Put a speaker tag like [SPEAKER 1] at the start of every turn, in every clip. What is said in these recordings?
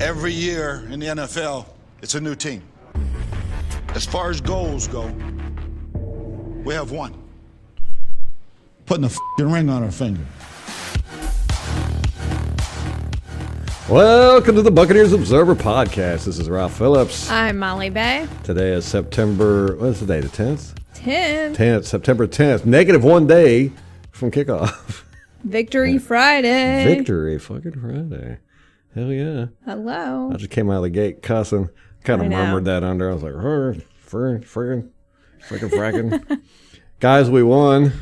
[SPEAKER 1] Every year in the NFL, it's a new team. As far as goals go, we have one. Putting a f***ing ring on our finger.
[SPEAKER 2] Welcome to the Buccaneers Observer Podcast. This is Ralph Phillips.
[SPEAKER 3] I'm Molly Bay.
[SPEAKER 2] Today is September, what's the day, the 10th?
[SPEAKER 3] 10th.
[SPEAKER 2] September 10th. Negative 1 day from kickoff.
[SPEAKER 3] Victory Friday.
[SPEAKER 2] Victory fucking Friday. Hell yeah.
[SPEAKER 3] Hello.
[SPEAKER 2] I just came out of the gate cussing. Kind of murmured that under. I was like, freaking. Guys, we won.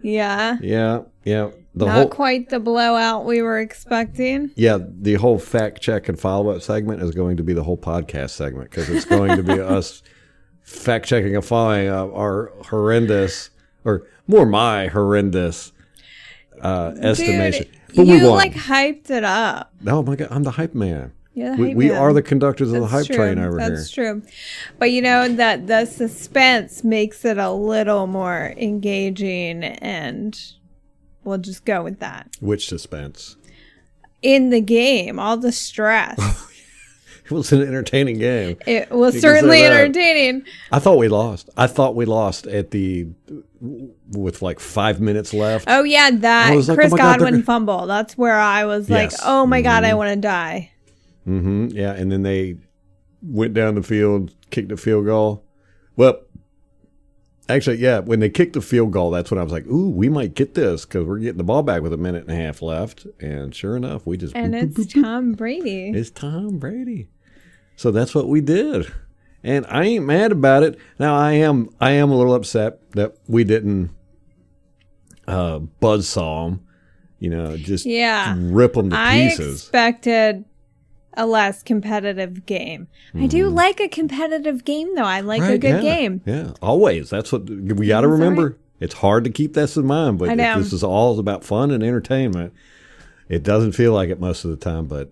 [SPEAKER 3] Yeah.
[SPEAKER 2] Yeah.
[SPEAKER 3] Not quite the blowout we were expecting.
[SPEAKER 2] Yeah, the whole fact check and follow-up segment is going to be the whole podcast segment because it's going to be us fact checking and following up our horrendous, or more my horrendous estimation.
[SPEAKER 3] Dude,
[SPEAKER 2] but we won.
[SPEAKER 3] Like hyped it up.
[SPEAKER 2] Oh my God, I'm the hype man.
[SPEAKER 3] Yeah,
[SPEAKER 2] we are the conductors of the hype train over here.
[SPEAKER 3] That's true. But you know that the suspense makes it a little more engaging, and we'll just go with that.
[SPEAKER 2] Which suspense? In
[SPEAKER 3] the game, all the stress.
[SPEAKER 2] It was an entertaining game.
[SPEAKER 3] It was certainly entertaining.
[SPEAKER 2] I thought we lost. With like 5 minutes left.
[SPEAKER 3] Oh yeah, that
[SPEAKER 2] like,
[SPEAKER 3] Chris Godwin fumble. That's where I was like, oh my God, I want to die.
[SPEAKER 2] Mm-hmm. Yeah, and then they went down the field, kicked a field goal. Well, actually, yeah, when they kicked the field goal, that's when I was like, ooh, we might get this because we're getting the ball back with a minute and a half left. And sure enough, we just...
[SPEAKER 3] And it's Tom Brady.
[SPEAKER 2] It's Tom Brady. So that's what we did. And I ain't mad about it. Now, I am a little upset that we didn't buzzsaw them, just rip them to pieces.
[SPEAKER 3] I expected a less competitive game. I do like a competitive game, though. I like a good game.
[SPEAKER 2] Yeah, always. That's what we got to remember. Right. It's hard to keep this in mind, but if this is all about fun and entertainment, it doesn't feel like it most of the time, but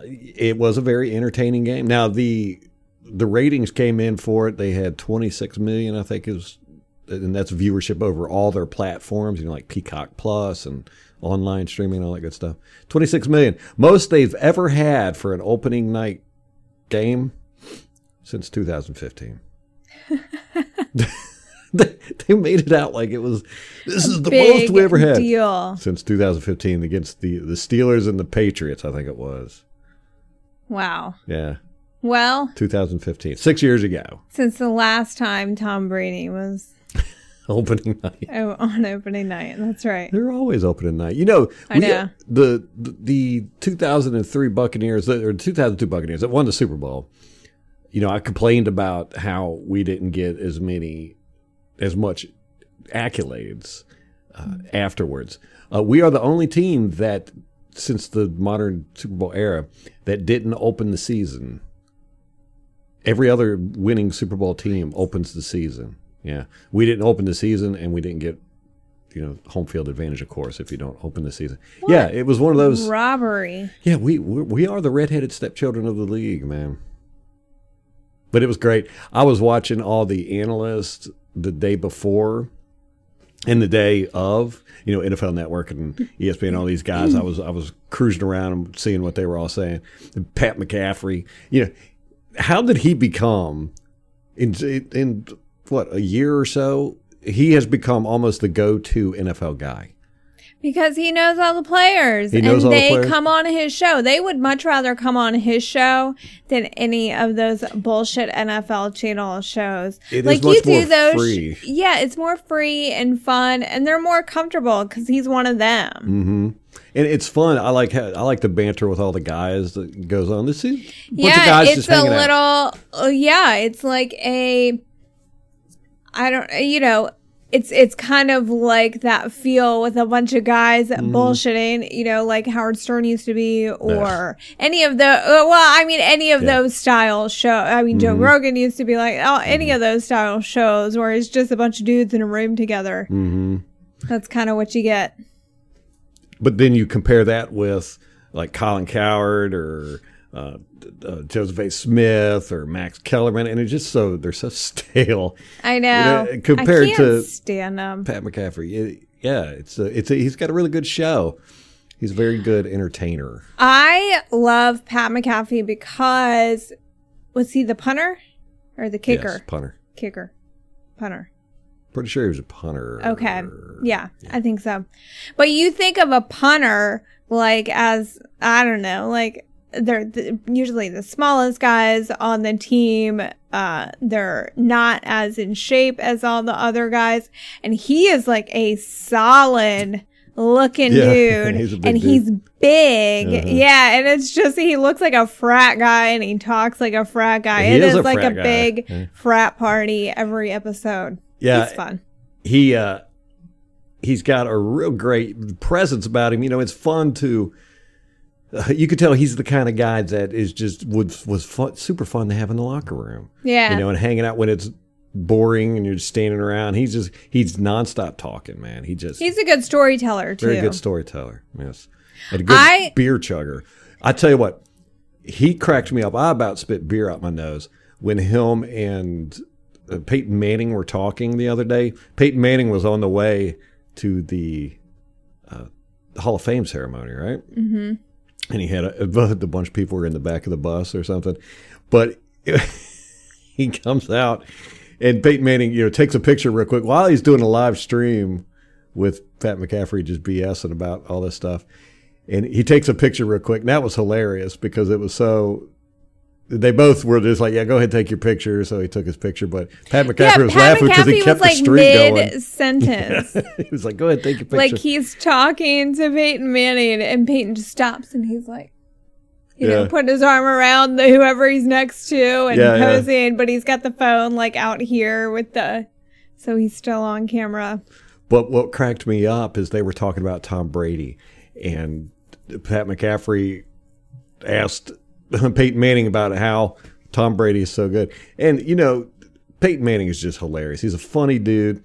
[SPEAKER 2] it was a very entertaining game. Now, the ratings came in for it. They had 26 million, I think, and that's viewership over all their platforms, like Peacock Plus and online streaming, all that good stuff. 26 million. Most they've ever had for an opening night game since 2015. They made it out like this is the most we ever had since 2015 against the Steelers and the Patriots, I think it was.
[SPEAKER 3] Wow.
[SPEAKER 2] Yeah.
[SPEAKER 3] Well,
[SPEAKER 2] 2015, 6 years ago.
[SPEAKER 3] Since the last time Tom Brady was
[SPEAKER 2] opening night.
[SPEAKER 3] Oh, on opening night. That's right.
[SPEAKER 2] They're always opening night.
[SPEAKER 3] I know.
[SPEAKER 2] The 2003 Buccaneers, or 2002 Buccaneers that won the Super Bowl, I complained about how we didn't get as much accolades afterwards. We are the only team that, since the modern Super Bowl era, that didn't open the season. Every other winning Super Bowl team opens the season. Yeah. We didn't open the season, and we didn't get, home field advantage, of course, if you don't open the season. What? Yeah, it was one of those.
[SPEAKER 3] Robbery.
[SPEAKER 2] Yeah, we are the redheaded stepchildren of the league, man. But it was great. I was watching all the analysts the day before and the day of, NFL Network and ESPN, all these guys. I was cruising around and seeing what they were all saying. And Pat McCaffrey, how did he become in what, a year or so? He has become almost the go-to NFL guy.
[SPEAKER 3] Because he knows all the players. They come on his show. They would much rather come on his show than any of those bullshit NFL channel shows.
[SPEAKER 2] It is much more free.
[SPEAKER 3] Yeah, it's more free and fun, and they're more comfortable because he's one of them.
[SPEAKER 2] Mm-hmm. And it's fun. I like the banter with all the guys that goes on. This is a bunch of guys just hanging out.
[SPEAKER 3] It's like It's kind of like that feel with a bunch of guys bullshitting, like Howard Stern used to be, or any of those style shows. Joe Rogan used to be like, any of those style shows where it's just a bunch of dudes in a room together. Mm-hmm. That's kind of what you get.
[SPEAKER 2] But then you compare that with like Colin Cowherd or Joseph A. Smith or Max Kellerman, and it's just they're so stale.
[SPEAKER 3] I know.
[SPEAKER 2] Compared
[SPEAKER 3] I can't
[SPEAKER 2] to
[SPEAKER 3] stand them.
[SPEAKER 2] Pat McCaffrey, he's got a really good show. He's a very good entertainer.
[SPEAKER 3] I love Pat McAfee because, was he the punter or the kicker?
[SPEAKER 2] Yes, punter.
[SPEAKER 3] Kicker. Punter.
[SPEAKER 2] Pretty sure he was a punter.
[SPEAKER 3] Okay. Yeah, I think so. But you think of a punter like as, I don't know, like they're usually the smallest guys on the team. They're not as in shape as all the other guys. And he is like a solid looking dude. He's big. Yeah. And it's just, he looks like a frat guy and he talks like a frat guy. It is like a big frat party every episode.
[SPEAKER 2] Yeah.
[SPEAKER 3] It's fun.
[SPEAKER 2] He's got a real great presence about him. You know, it's fun to, you could tell he's the kind of guy that is just, was fun, super fun to have in the locker room.
[SPEAKER 3] Yeah.
[SPEAKER 2] You know, and hanging out when it's boring and you're just standing around. He's nonstop talking, man. He's a
[SPEAKER 3] good storyteller too.
[SPEAKER 2] Very good storyteller. Yes. And a good beer chugger. I tell you what, he cracked me up. I about spit beer out my nose when him and Peyton Manning were talking the other day. Peyton Manning was on the way to the Hall of Fame ceremony, right? Mm-hmm. And he had a bunch of people were in the back of the bus or something. But he comes out and Peyton Manning, you know, takes a picture real quick while he's doing a live stream with Pat McAfee just BSing about all this stuff. And he takes a picture real quick. And that was hilarious because it was so... They both were just like, yeah, go ahead and take your picture. So he took his picture. But Pat McAfee was laughing because he kept the streak going.
[SPEAKER 3] Mid-sentence.
[SPEAKER 2] He was like, go ahead, take your picture.
[SPEAKER 3] Like he's talking to Peyton Manning and Peyton just stops and he's like, you know, putting his arm around whoever he's next to and posing. But he's got the phone like out here with so he's still on camera.
[SPEAKER 2] But what cracked me up is they were talking about Tom Brady. And Pat McAfee asked Peyton Manning about how Tom Brady is so good. And, you know, Peyton Manning is just hilarious. He's a funny dude,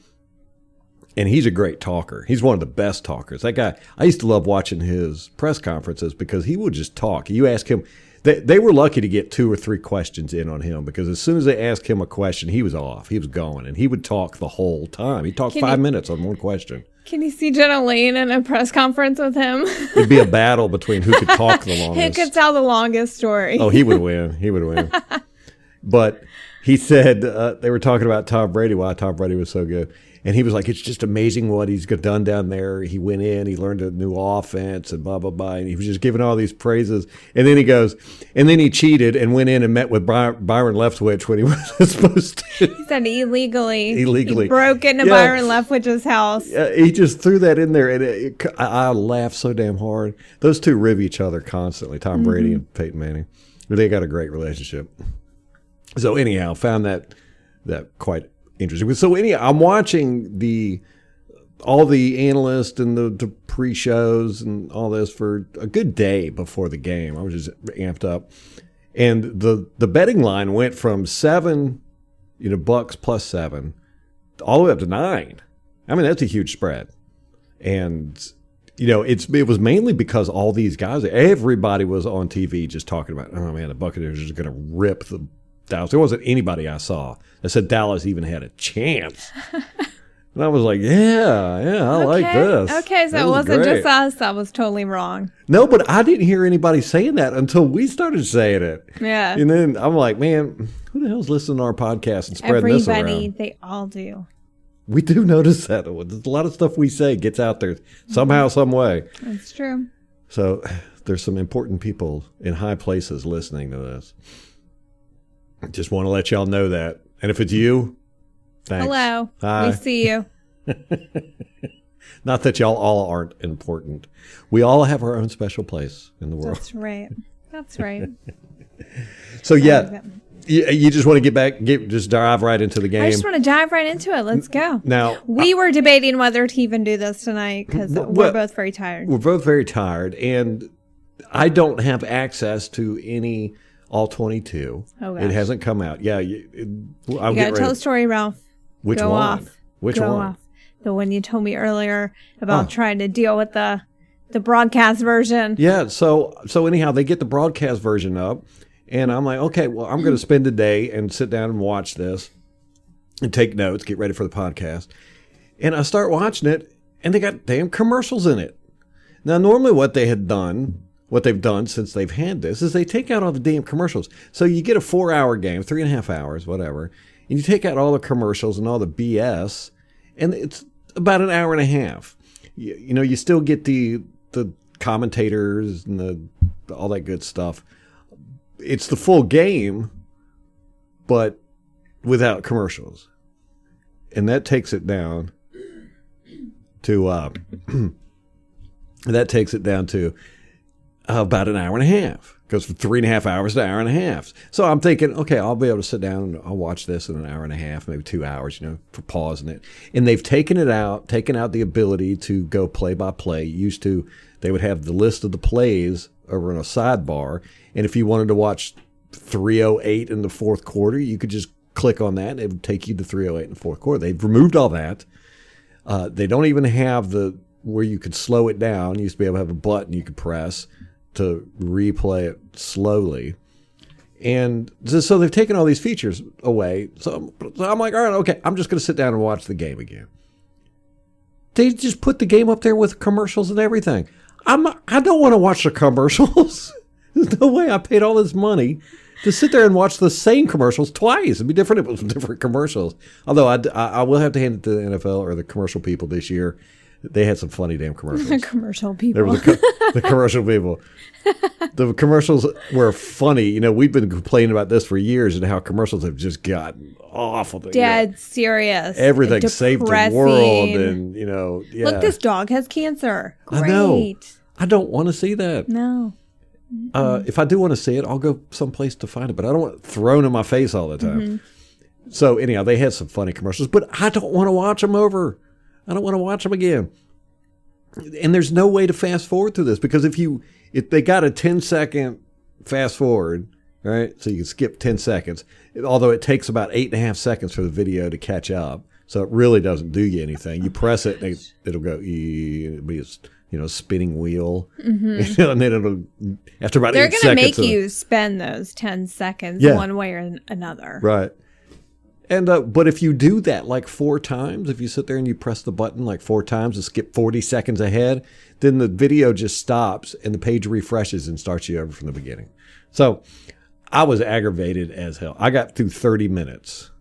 [SPEAKER 2] and he's a great talker. He's one of the best talkers. That guy, I used to love watching his press conferences because he would just talk. You ask him, they were lucky to get 2 or 3 questions in on him because as soon as they asked him a question, he was off. He was going, and he would talk the whole time. He talked 5 minutes on one question.
[SPEAKER 3] Can you see Jenna Lane in a press conference with him?
[SPEAKER 2] It'd be a battle between who could talk the longest.
[SPEAKER 3] Who could tell the longest story?
[SPEAKER 2] Oh, he would win. He would win. But he said they were talking about Tom Brady, why Tom Brady was so good. And he was like, it's just amazing what he's done down there. He went in, he learned a new offense and blah, blah, blah. And he was just giving all these praises. And then he goes, and then he cheated and went in and met with Byron Leftwich when he wasn't supposed to.
[SPEAKER 3] He said illegally.
[SPEAKER 2] He
[SPEAKER 3] broke into Byron Leftwich's house.
[SPEAKER 2] He just threw that in there. And I laughed so damn hard. Those two rib each other constantly, Tom Brady and Peyton Manning. They got a great relationship. So anyhow, found that quite interesting. So anyhow, I'm watching all the analysts and the pre-shows and all this for a good day before the game. I was just amped up. And the betting line went from 7, bucks plus 7, all the way up to 9. I mean, that's a huge spread. And, it was mainly because all these guys, everybody was on TV just talking about, oh man, the Buccaneers are just going to rip the Dallas. There wasn't anybody I saw that said Dallas even had a chance. And I was like, I like this.
[SPEAKER 3] Okay, so it wasn't just us that was totally wrong.
[SPEAKER 2] No, but I didn't hear anybody saying that until we started saying it.
[SPEAKER 3] Yeah.
[SPEAKER 2] And then I'm like, man, who the hell's listening to our podcast and spreading this around?
[SPEAKER 3] Everybody, they all do.
[SPEAKER 2] We do notice that. There's a lot of stuff we say gets out there somehow, some way.
[SPEAKER 3] That's true.
[SPEAKER 2] So there's some important people in high places listening to this. Just want to let y'all know that. And if it's you, thanks.
[SPEAKER 3] Hello.
[SPEAKER 2] Hi.
[SPEAKER 3] We see you.
[SPEAKER 2] Not that y'all all aren't important. We all have our own special place in the world.
[SPEAKER 3] That's right. That's right.
[SPEAKER 2] So you just want to just dive right into the game.
[SPEAKER 3] I just want to dive right into it. Let's go.
[SPEAKER 2] Now,
[SPEAKER 3] we were debating whether to even do this tonight because we're both very tired.
[SPEAKER 2] We're both very tired, and I don't have access to any all 22. Oh, gosh. It hasn't come out. Yeah,
[SPEAKER 3] you got to tell the story, Ralph.
[SPEAKER 2] Which
[SPEAKER 3] Go
[SPEAKER 2] one?
[SPEAKER 3] Off.
[SPEAKER 2] Which
[SPEAKER 3] Go
[SPEAKER 2] one?
[SPEAKER 3] Off. The one you told me earlier about trying to deal with the broadcast version.
[SPEAKER 2] Yeah. So anyhow, they get the broadcast version up, and I'm like, okay, well, I'm going to spend the day and sit down and watch this, and take notes, get ready for the podcast, and I start watching it, and they got damn commercials in it. Now, normally what they've done since they've had this is they take out all the damn commercials. So you get a 4-hour game, 3.5 hours, whatever, and you take out all the commercials and all the BS, and it's about an hour and a half. You know, you still get the commentators and all that good stuff. It's the full game, but without commercials. And that takes it down to about an hour and a half. Goes from 3.5 hours to an hour and a half. So I'm thinking, okay, I'll be able to sit down and I'll watch this in an hour and a half, maybe 2 hours, you know, for pausing it. And they've taken out the ability to go play by play. Used to, they would have the list of the plays over in a sidebar. And if you wanted to watch 3:08 in the fourth quarter, you could just click on that and it would take you to 3:08 in the fourth quarter. They've removed all that. They don't even have where you could slow it down. You used to be able to have a button you could press to replay it slowly. And so they've taken all these features away. So I'm like, all right, okay, I'm just going to sit down and watch the game again. They just put the game up there with commercials and everything. I don't want to watch the commercials. There's no way I paid all this money to sit there and watch the same commercials twice. It'd be different if it was different commercials. Although I will have to hand it to the NFL or the commercial people this year. They had some funny damn commercials.
[SPEAKER 3] The commercial people.
[SPEAKER 2] There was the commercial people. The commercials were funny. You know, we've been complaining about this for years and how commercials have just gotten awful.
[SPEAKER 3] Dead serious.
[SPEAKER 2] Everything saved the world, and you know, yeah.
[SPEAKER 3] Look, this dog has cancer. Great.
[SPEAKER 2] I know. I don't want to see that.
[SPEAKER 3] No.
[SPEAKER 2] If I do want to see it, I'll go someplace to find it, but I don't want it thrown in my face all the time. Mm-hmm. So anyhow, they had some funny commercials, but I don't want to watch them over. I don't want to watch them again. And there's no way to fast forward through this, because if they got a 10-second fast forward, right? So you can skip 10 seconds, although it takes about 8.5 seconds for the video to catch up. So it really doesn't do you anything. You press it, and it'll go, it'll be a spinning wheel. Mm-hmm. And then it'll, after about 8 seconds.
[SPEAKER 3] They're going to make you spend those 10 seconds one way or another.
[SPEAKER 2] Right. And but if you do that like 4 times, if you sit there and you press the button like 4 times and skip 40 seconds ahead, then the video just stops and the page refreshes and starts you over from the beginning. So I was aggravated as hell. I got through 30 minutes,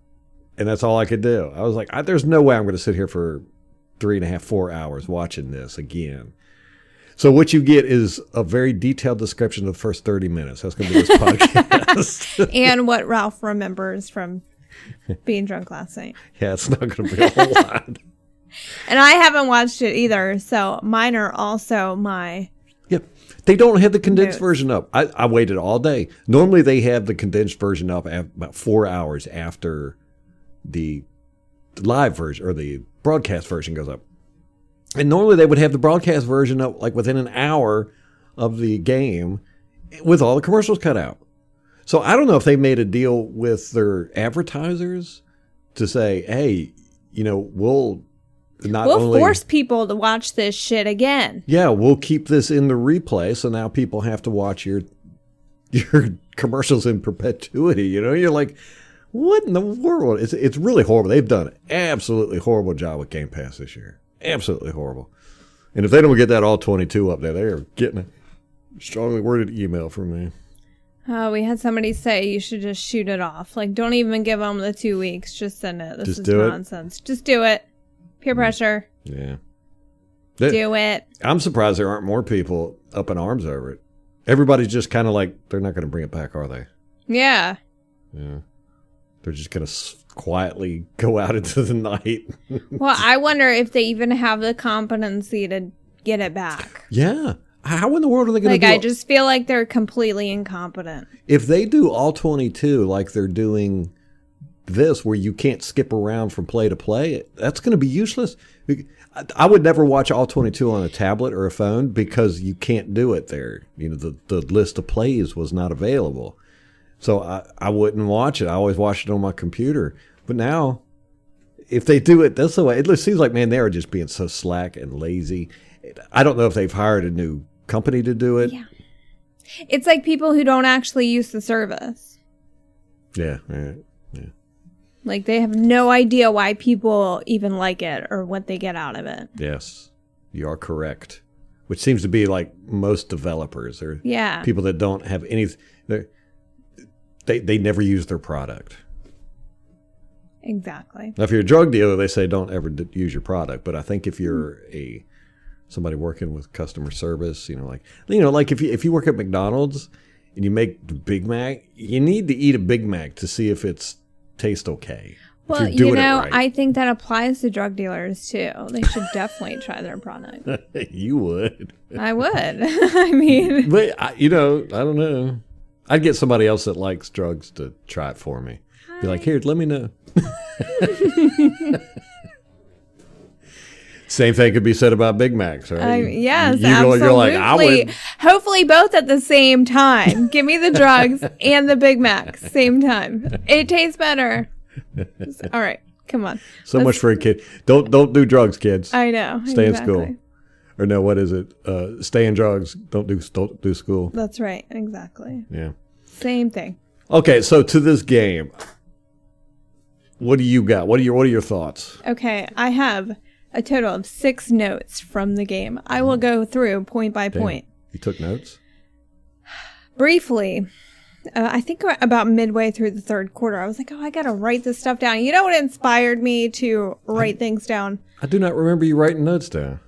[SPEAKER 2] and that's all I could do. I was like, there's no way I'm going to sit here for 3.5, 4 hours watching this again. So what you get is a very detailed description of the first 30 minutes. That's going to be this podcast.
[SPEAKER 3] And what Ralph remembers from being drunk last night.
[SPEAKER 2] Yeah, it's not going to be a whole lot.
[SPEAKER 3] And I haven't watched it either, so mine are also my...
[SPEAKER 2] Yep. They don't have the condensed version up. I waited all day. Normally they have the condensed version up about 4 hours after the live version or the broadcast version goes up. And normally they would have the broadcast version up like within an hour of the game with all the commercials cut out. So I don't know if they made a deal with their advertisers to say, hey, you know, we'll
[SPEAKER 3] force people to watch this shit again.
[SPEAKER 2] Yeah, we'll keep this in the replay, so now people have to watch your commercials in perpetuity. You know, you're like, what in the world? It's really horrible. They've done an absolutely horrible job with Game Pass this year. Absolutely horrible. And if they don't get that all 22 up there, they are getting a strongly worded email from me.
[SPEAKER 3] We had somebody say you should just shoot it off. Like, don't even give them the 2 weeks. Just send it. This is nonsense. Just do it. Peer pressure.
[SPEAKER 2] Yeah.
[SPEAKER 3] Do it.
[SPEAKER 2] I'm surprised there aren't more people up in arms over it. Everybody's just kind of like, they're not going to bring it back, are they?
[SPEAKER 3] Yeah.
[SPEAKER 2] Yeah. They're just going to quietly go out into the night.
[SPEAKER 3] Well, I wonder if they even have the competency to get it back.
[SPEAKER 2] Yeah. How in the world are they going to do it?
[SPEAKER 3] I just feel like they're completely incompetent.
[SPEAKER 2] If they do all 22 like they're doing this, where you can't skip around from play to play, that's going to be useless. I would never watch all 22 on a tablet or a phone because you can't do it there. You know, the list of plays was not available. So I wouldn't watch it. I always watched it on my computer. But now, if they do it this way, it seems like, man, they are just being so slack and lazy. I don't know if they've hired a new company to do it.
[SPEAKER 3] Yeah. It's like people who don't actually use the service.
[SPEAKER 2] Yeah, right. Yeah.
[SPEAKER 3] Like they have no idea why people even like it or what they get out of it.
[SPEAKER 2] Yes, you are correct. which seems to be like most developers or
[SPEAKER 3] Yeah.
[SPEAKER 2] people that don't have any. They never use their product.
[SPEAKER 3] Exactly.
[SPEAKER 2] Now, if you're a drug dealer, they say don't ever use your product. But I think if you're somebody working with customer service, like if you work at McDonald's and you make the Big Mac, you need to eat a Big Mac to see if it's tastes okay.
[SPEAKER 3] Well,
[SPEAKER 2] if you're doing it right.
[SPEAKER 3] I think that applies to drug dealers too. They should definitely try their product.
[SPEAKER 2] You would.
[SPEAKER 3] I would. I mean,
[SPEAKER 2] But I don't know. I'd get somebody else that likes drugs to try it for me. Be like, here, let me know. Same thing could be said about Big Macs, right?
[SPEAKER 3] yes, absolutely.
[SPEAKER 2] You're like, I would.
[SPEAKER 3] Hopefully both at the same time. Give me the drugs and the Big Mac, same time. It tastes better. All right, come on.
[SPEAKER 2] So much for a kid. Don't do drugs, kids.
[SPEAKER 3] I know.
[SPEAKER 2] Stay in school. Or no, what is it? Stay in drugs. Don't do school.
[SPEAKER 3] That's right. Exactly.
[SPEAKER 2] Yeah.
[SPEAKER 3] Same thing.
[SPEAKER 2] Okay, so to this game, what do you got? What are your thoughts?
[SPEAKER 3] Okay, I have a total of 6 notes from the game. I will go through point by point.
[SPEAKER 2] You took notes?
[SPEAKER 3] Briefly, I think about midway through the third quarter, I was like, I got to write this stuff down. You know what inspired me to write things down?
[SPEAKER 2] I do not remember you writing notes down.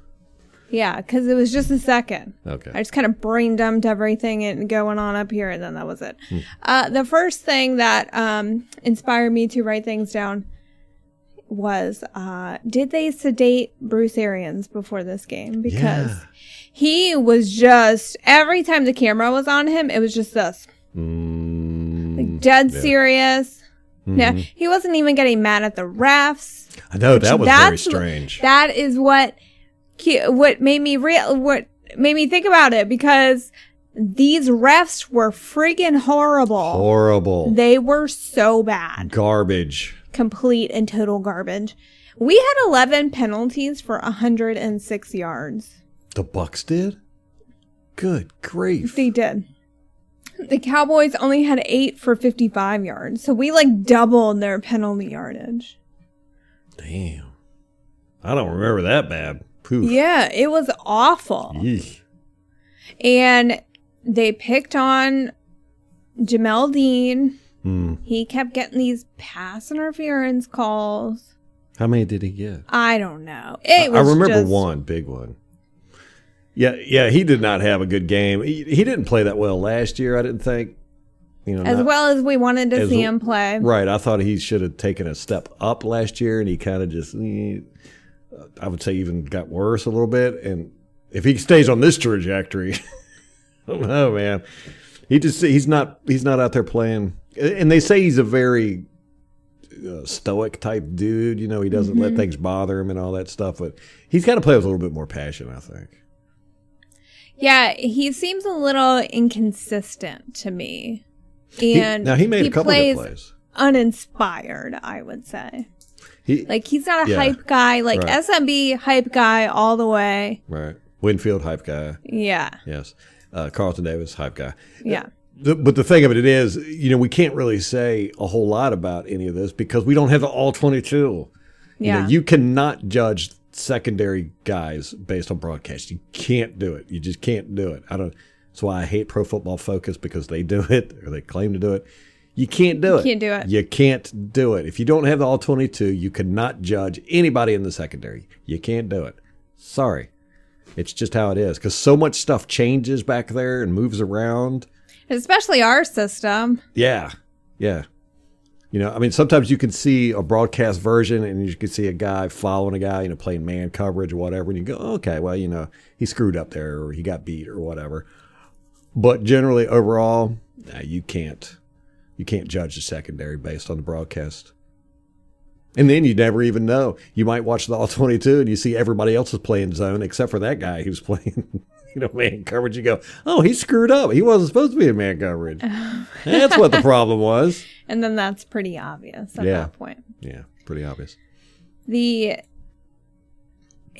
[SPEAKER 3] Yeah, because it was just a second.
[SPEAKER 2] Okay.
[SPEAKER 3] I just kind of brain dumped everything and going on up here, and then that was it. The first thing that inspired me to write things down was, did they sedate Bruce Arians before this game? Because he was just, every time the camera was on him, it was just this. Like dead serious. No, he wasn't even getting mad at the refs.
[SPEAKER 2] I know, that was very strange.
[SPEAKER 3] That is what made me think about it, because these refs were freaking horrible. They were so bad.
[SPEAKER 2] Garbage.
[SPEAKER 3] Complete and total garbage. We had 11 penalties for 106 yards.
[SPEAKER 2] The Bucks did? Good grief.
[SPEAKER 3] They did. The Cowboys only had 8 for 55 yards. So we doubled their penalty yardage.
[SPEAKER 2] Damn. I don't remember that bad. Poof.
[SPEAKER 3] Yeah, it was awful.
[SPEAKER 2] Yeesh.
[SPEAKER 3] And they picked on Jamel Dean. He kept getting these pass interference calls.
[SPEAKER 2] How many did he get?
[SPEAKER 3] I don't know.
[SPEAKER 2] I remember one big one. Yeah, he did not have a good game. He didn't play that well last year, I didn't think.
[SPEAKER 3] Well as we wanted to see him play.
[SPEAKER 2] Right. I thought he should have taken a step up last year, and he kind of just, I would say, even got worse a little bit. And if he stays on this trajectory, I don't know, man. He's not out there playing. And they say he's a very stoic type dude. He doesn't let things bother him and all that stuff. But he's got to play with a little bit more passion, I think.
[SPEAKER 3] Yeah, he seems a little inconsistent to me. And
[SPEAKER 2] he made a couple of good plays.
[SPEAKER 3] Uninspired, I would say. He's not a hype guy. Right. SMB hype guy all the way.
[SPEAKER 2] Right. Winfield hype guy.
[SPEAKER 3] Yeah.
[SPEAKER 2] Yes. Carlton Davis hype guy.
[SPEAKER 3] Yeah.
[SPEAKER 2] But the thing of it is, we can't really say a whole lot about any of this because we don't have the all 22.
[SPEAKER 3] Yeah.
[SPEAKER 2] You cannot judge secondary guys based on broadcast. You can't do it. You just can't do it. That's why I hate Pro Football Focus, because they do it, or they claim to do it. You can't do it.
[SPEAKER 3] You can't do it.
[SPEAKER 2] You can't do it. If you don't have the all 22, you cannot judge anybody in the secondary. You can't do it. Sorry. It's just how it is, because so much stuff changes back there and moves around.
[SPEAKER 3] Especially our system.
[SPEAKER 2] Yeah. Sometimes you can see a broadcast version and you can see a guy following a guy, playing man coverage or whatever. And you go, okay, well, he screwed up there or he got beat or whatever. But generally, overall, you can't judge the secondary based on the broadcast. And then you never even know. You might watch the all 22 and you see everybody else is playing zone except for that guy who's playing man coverage. You go, oh, he screwed up. He wasn't supposed to be in man coverage. That's what the problem was.
[SPEAKER 3] And then that's pretty obvious at that point.
[SPEAKER 2] Yeah, pretty obvious.
[SPEAKER 3] It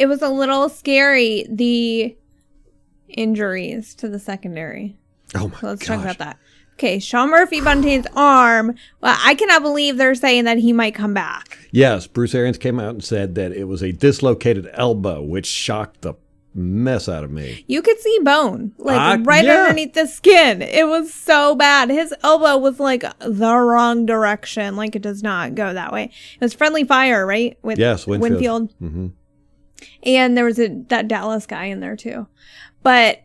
[SPEAKER 3] was a little scary, the injuries to the secondary.
[SPEAKER 2] Oh, my God.
[SPEAKER 3] So let's talk about that. Okay, Sean Murphy-Bunting's arm. Well, I cannot believe they're saying that he might come back.
[SPEAKER 2] Yes, Bruce Arians came out and said that it was a dislocated elbow, which shocked the mess out of me.
[SPEAKER 3] You could see bone, like right
[SPEAKER 2] yeah.
[SPEAKER 3] underneath the skin. It was so bad. His elbow was like the wrong direction. Like it does not go that way. It was friendly fire, right? With
[SPEAKER 2] Yes,
[SPEAKER 3] Winfield.
[SPEAKER 2] Mm-hmm.
[SPEAKER 3] And there was that Dallas guy in there too. But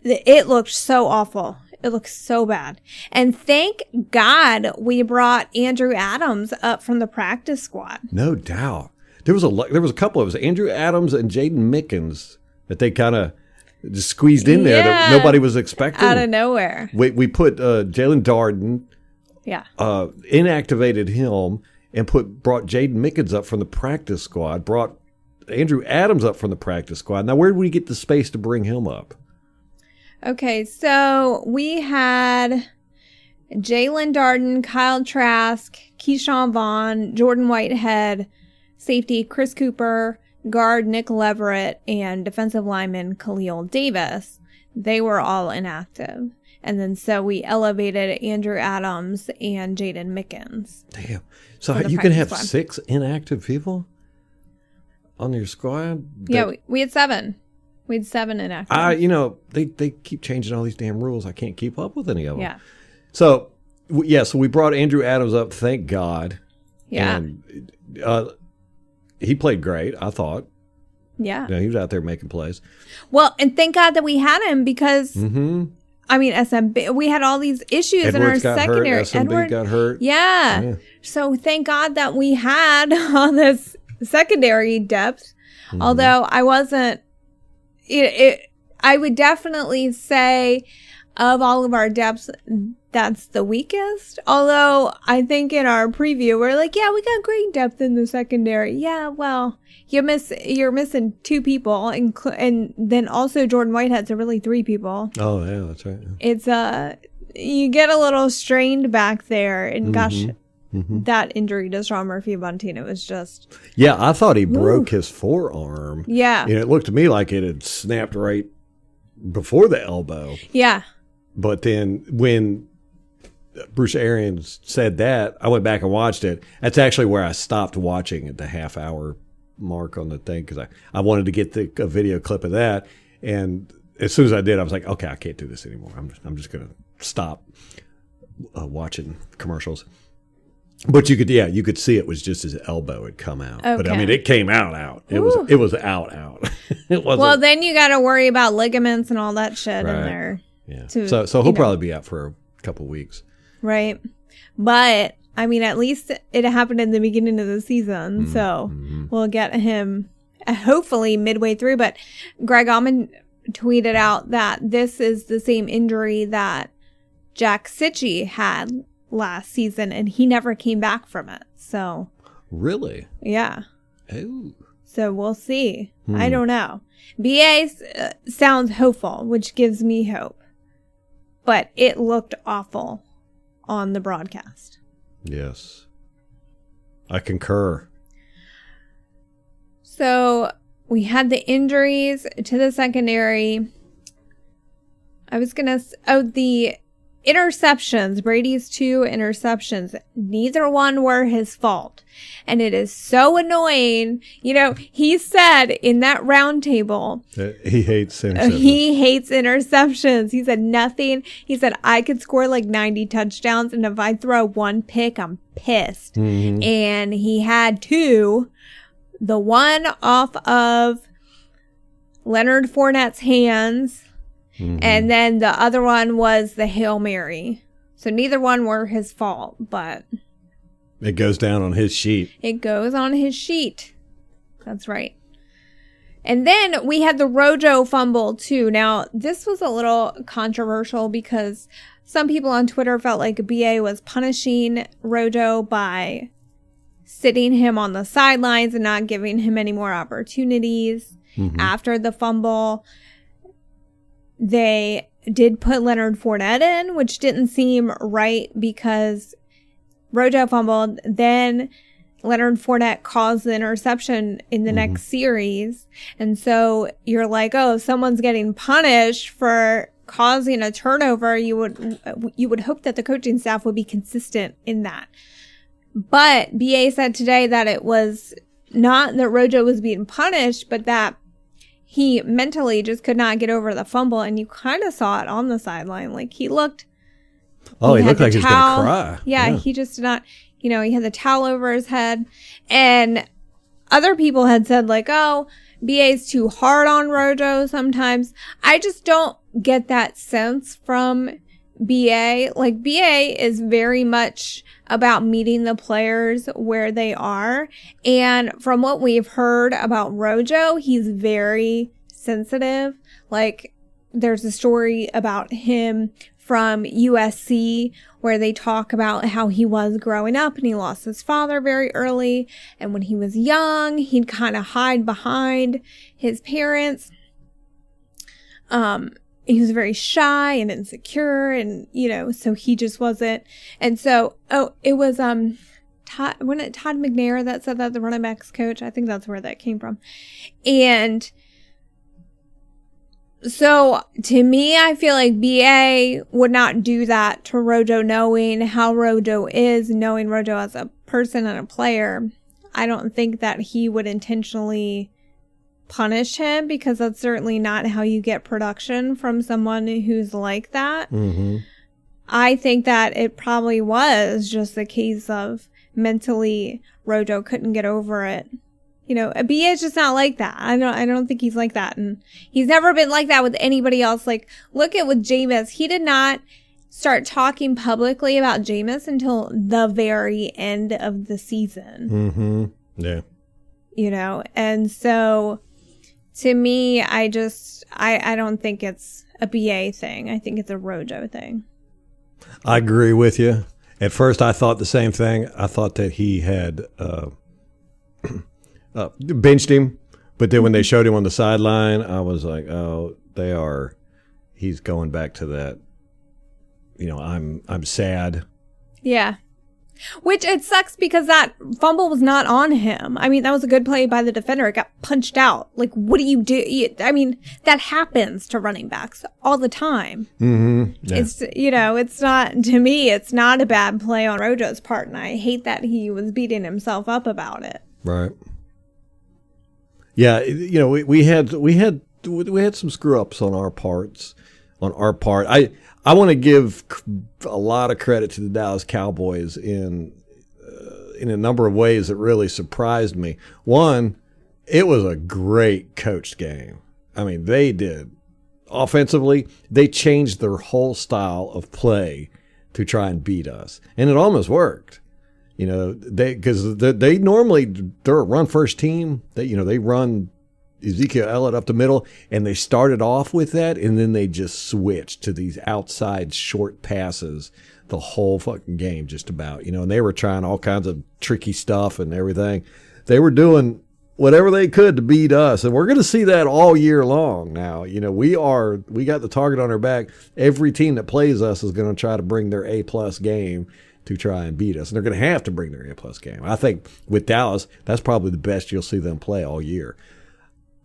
[SPEAKER 3] it looked so awful. It looked so bad. And thank God we brought Andrew Adams up from the practice squad.
[SPEAKER 2] No doubt. There was a couple of us, Andrew Adams and Jaden Mickens, that they kind of just squeezed in there that nobody was expecting.
[SPEAKER 3] Out of nowhere.
[SPEAKER 2] We put Jalen Darden, inactivated him, and brought Jaden Mickens up from the practice squad, brought Andrew Adams up from the practice squad. Now, where did we get the space to bring him up?
[SPEAKER 3] Okay, so we had Jalen Darden, Kyle Trask, Keyshawn Vaughn, Jordan Whitehead, safety Chris Cooper, guard Nick Leverett, and defensive lineman Khalil Davis. They were all inactive. And then so we elevated Andrew Adams and Jaden Mickens.
[SPEAKER 2] Damn. So you can have 6 inactive people on your squad?
[SPEAKER 3] Yeah, we had 7. We had 7 inactive.
[SPEAKER 2] They keep changing all these damn rules. I can't keep up with any of them.
[SPEAKER 3] Yeah.
[SPEAKER 2] So, so we brought Andrew Adams up, thank God.
[SPEAKER 3] Yeah.
[SPEAKER 2] And he played great, I thought.
[SPEAKER 3] Yeah.
[SPEAKER 2] He was out there making plays.
[SPEAKER 3] Well, and thank God that we had him because, I mean, SMB, we had all these issues
[SPEAKER 2] Edwards
[SPEAKER 3] in our secondary.
[SPEAKER 2] SMB got hurt.
[SPEAKER 3] Yeah. So thank God that we had all this secondary depth. Although I wasn't, I would definitely say of all of our depths, that's the weakest. Although I think in our preview, we're like, yeah, we got great depth in the secondary. Yeah, well, you're missing 2 people. And then also Jordan Whitehead, so really 3 people.
[SPEAKER 2] Oh, yeah, that's right. Yeah.
[SPEAKER 3] It's, you get a little strained back there. And gosh, that injury to Sean Murphy-Bunting, it was just.
[SPEAKER 2] Yeah, I thought he broke his forearm.
[SPEAKER 3] Yeah.
[SPEAKER 2] And it looked to me like it had snapped right before the elbow.
[SPEAKER 3] Yeah.
[SPEAKER 2] But then when Bruce Arians said that, I went back and watched it. That's actually where I stopped watching at the half-hour mark on the thing because I wanted to get a video clip of that. And as soon as I did, I was like, okay, I can't do this anymore. I'm just going to stop watching commercials. But you could see it was just his elbow had come out. Okay. But I mean, it came out. It was out. It wasn't.
[SPEAKER 3] Well, then you got to worry about ligaments and all that shit in there.
[SPEAKER 2] Yeah. So he'll probably be out for a couple weeks. Right.
[SPEAKER 3] But I mean, at least it happened in the beginning of the season, so we'll get him hopefully midway through. But Greg Allman tweeted out that this is the same injury that Jack Sitchie had last season, and he never came back from it. So
[SPEAKER 2] really,
[SPEAKER 3] yeah.
[SPEAKER 2] Oh.
[SPEAKER 3] So we'll see. I don't know. BA sounds hopeful, which gives me hope, but it looked awful on the broadcast.
[SPEAKER 2] Yes, I concur.
[SPEAKER 3] So we had the injuries to the secondary. The interceptions, Brady's 2 interceptions, neither one were his fault. And it is so annoying. He said in that round table,
[SPEAKER 2] he hates interceptions.
[SPEAKER 3] He hates interceptions. He said nothing. He said, I could score like 90 touchdowns, and if I throw 1 pick, I'm pissed. And he had 2. The one off of Leonard Fournette's hands, and then the other one was the Hail Mary. So neither one were his fault, but
[SPEAKER 2] it goes down on his sheet.
[SPEAKER 3] It goes on his sheet. That's right. And then we had the Rojo fumble too. Now, this was a little controversial because some people on Twitter felt like BA was punishing Rojo by sitting him on the sidelines and not giving him any more opportunities after the fumble. They did put Leonard Fournette in, which didn't seem right because Rojo fumbled. Then Leonard Fournette caused the interception in the next series. And so you're like, oh, someone's getting punished for causing a turnover. You would hope that the coaching staff would be consistent in that. But BA said today that it was not that Rojo was being punished, but that he mentally just could not get over the fumble, and you kind of saw it on the sideline. Like, he looked...
[SPEAKER 2] Oh, he looked like he was going to cry.
[SPEAKER 3] Yeah, he just did not... You know, he had the towel over his head. And other people had said, like, oh, BA's too hard on Rojo sometimes. I just don't get that sense from BA. Like, BA is very much about meeting the players where they are. And from what we've heard about Rojo, he's very sensitive. Like, there's a story about him from USC where they talk about how he was growing up and he lost his father very early. And when he was young, he'd kind of hide behind his parents. He was very shy and insecure, and, you know, so he just wasn't. And so, it was, Todd McNair that said that, the running backs coach. I think that's where that came from. And so to me, I feel like BA would not do that to Rojo, knowing how Rojo is, knowing Rojo as a person and a player. I don't think that he would intentionally punish him, because that's certainly not how you get production from someone who's like that. Mm-hmm. I think that it probably was just a case of mentally Rojo couldn't get over it. You know, a BA is just not like that. I don't think he's like that. And he's never been like that with anybody else. Like, look at with Jameis. He did not start talking publicly about Jameis until the very end of the season.
[SPEAKER 2] Mm-hmm. Yeah.
[SPEAKER 3] You know, and so to me, I don't think it's a BA thing. I think it's a Rojo thing.
[SPEAKER 2] I agree with you. At first, I thought the same thing. I thought that he had benched him, but then when they showed him on the sideline, I was like, oh, he's going back to that, you know, I'm sad.
[SPEAKER 3] Yeah. Which it sucks, because that fumble was not on him. I mean, that was a good play by the defender. It got punched out. Like, what do you do? I mean, that happens to running backs all the time.
[SPEAKER 2] Mm-hmm. Yeah.
[SPEAKER 3] It's, you know, it's not, to me, it's not a bad play on Rojo's part. And I hate that he was beating himself up about it.
[SPEAKER 2] Right. Yeah. You know, we had some screw ups on our part. I want to give a lot of credit to the Dallas Cowboys in a number of ways that really surprised me. One, it was a great coached game. I mean, they did. Offensively, they changed their whole style of play to try and beat us, and it almost worked. You know, because they normally, they're a run first team. They run Ezekiel Elliott up the middle, and they started off with that, and then they just switched to these outside short passes the whole fucking game, just about, you know, and they were trying all kinds of tricky stuff and everything. They were doing whatever they could to beat us, and we're going to see that all year long now. You know, we got the target on our back. Every team that plays us is going to try to bring their A-plus game to try and beat us, and they're going to have to bring their A-plus game. I think with Dallas, that's probably the best you'll see them play all year.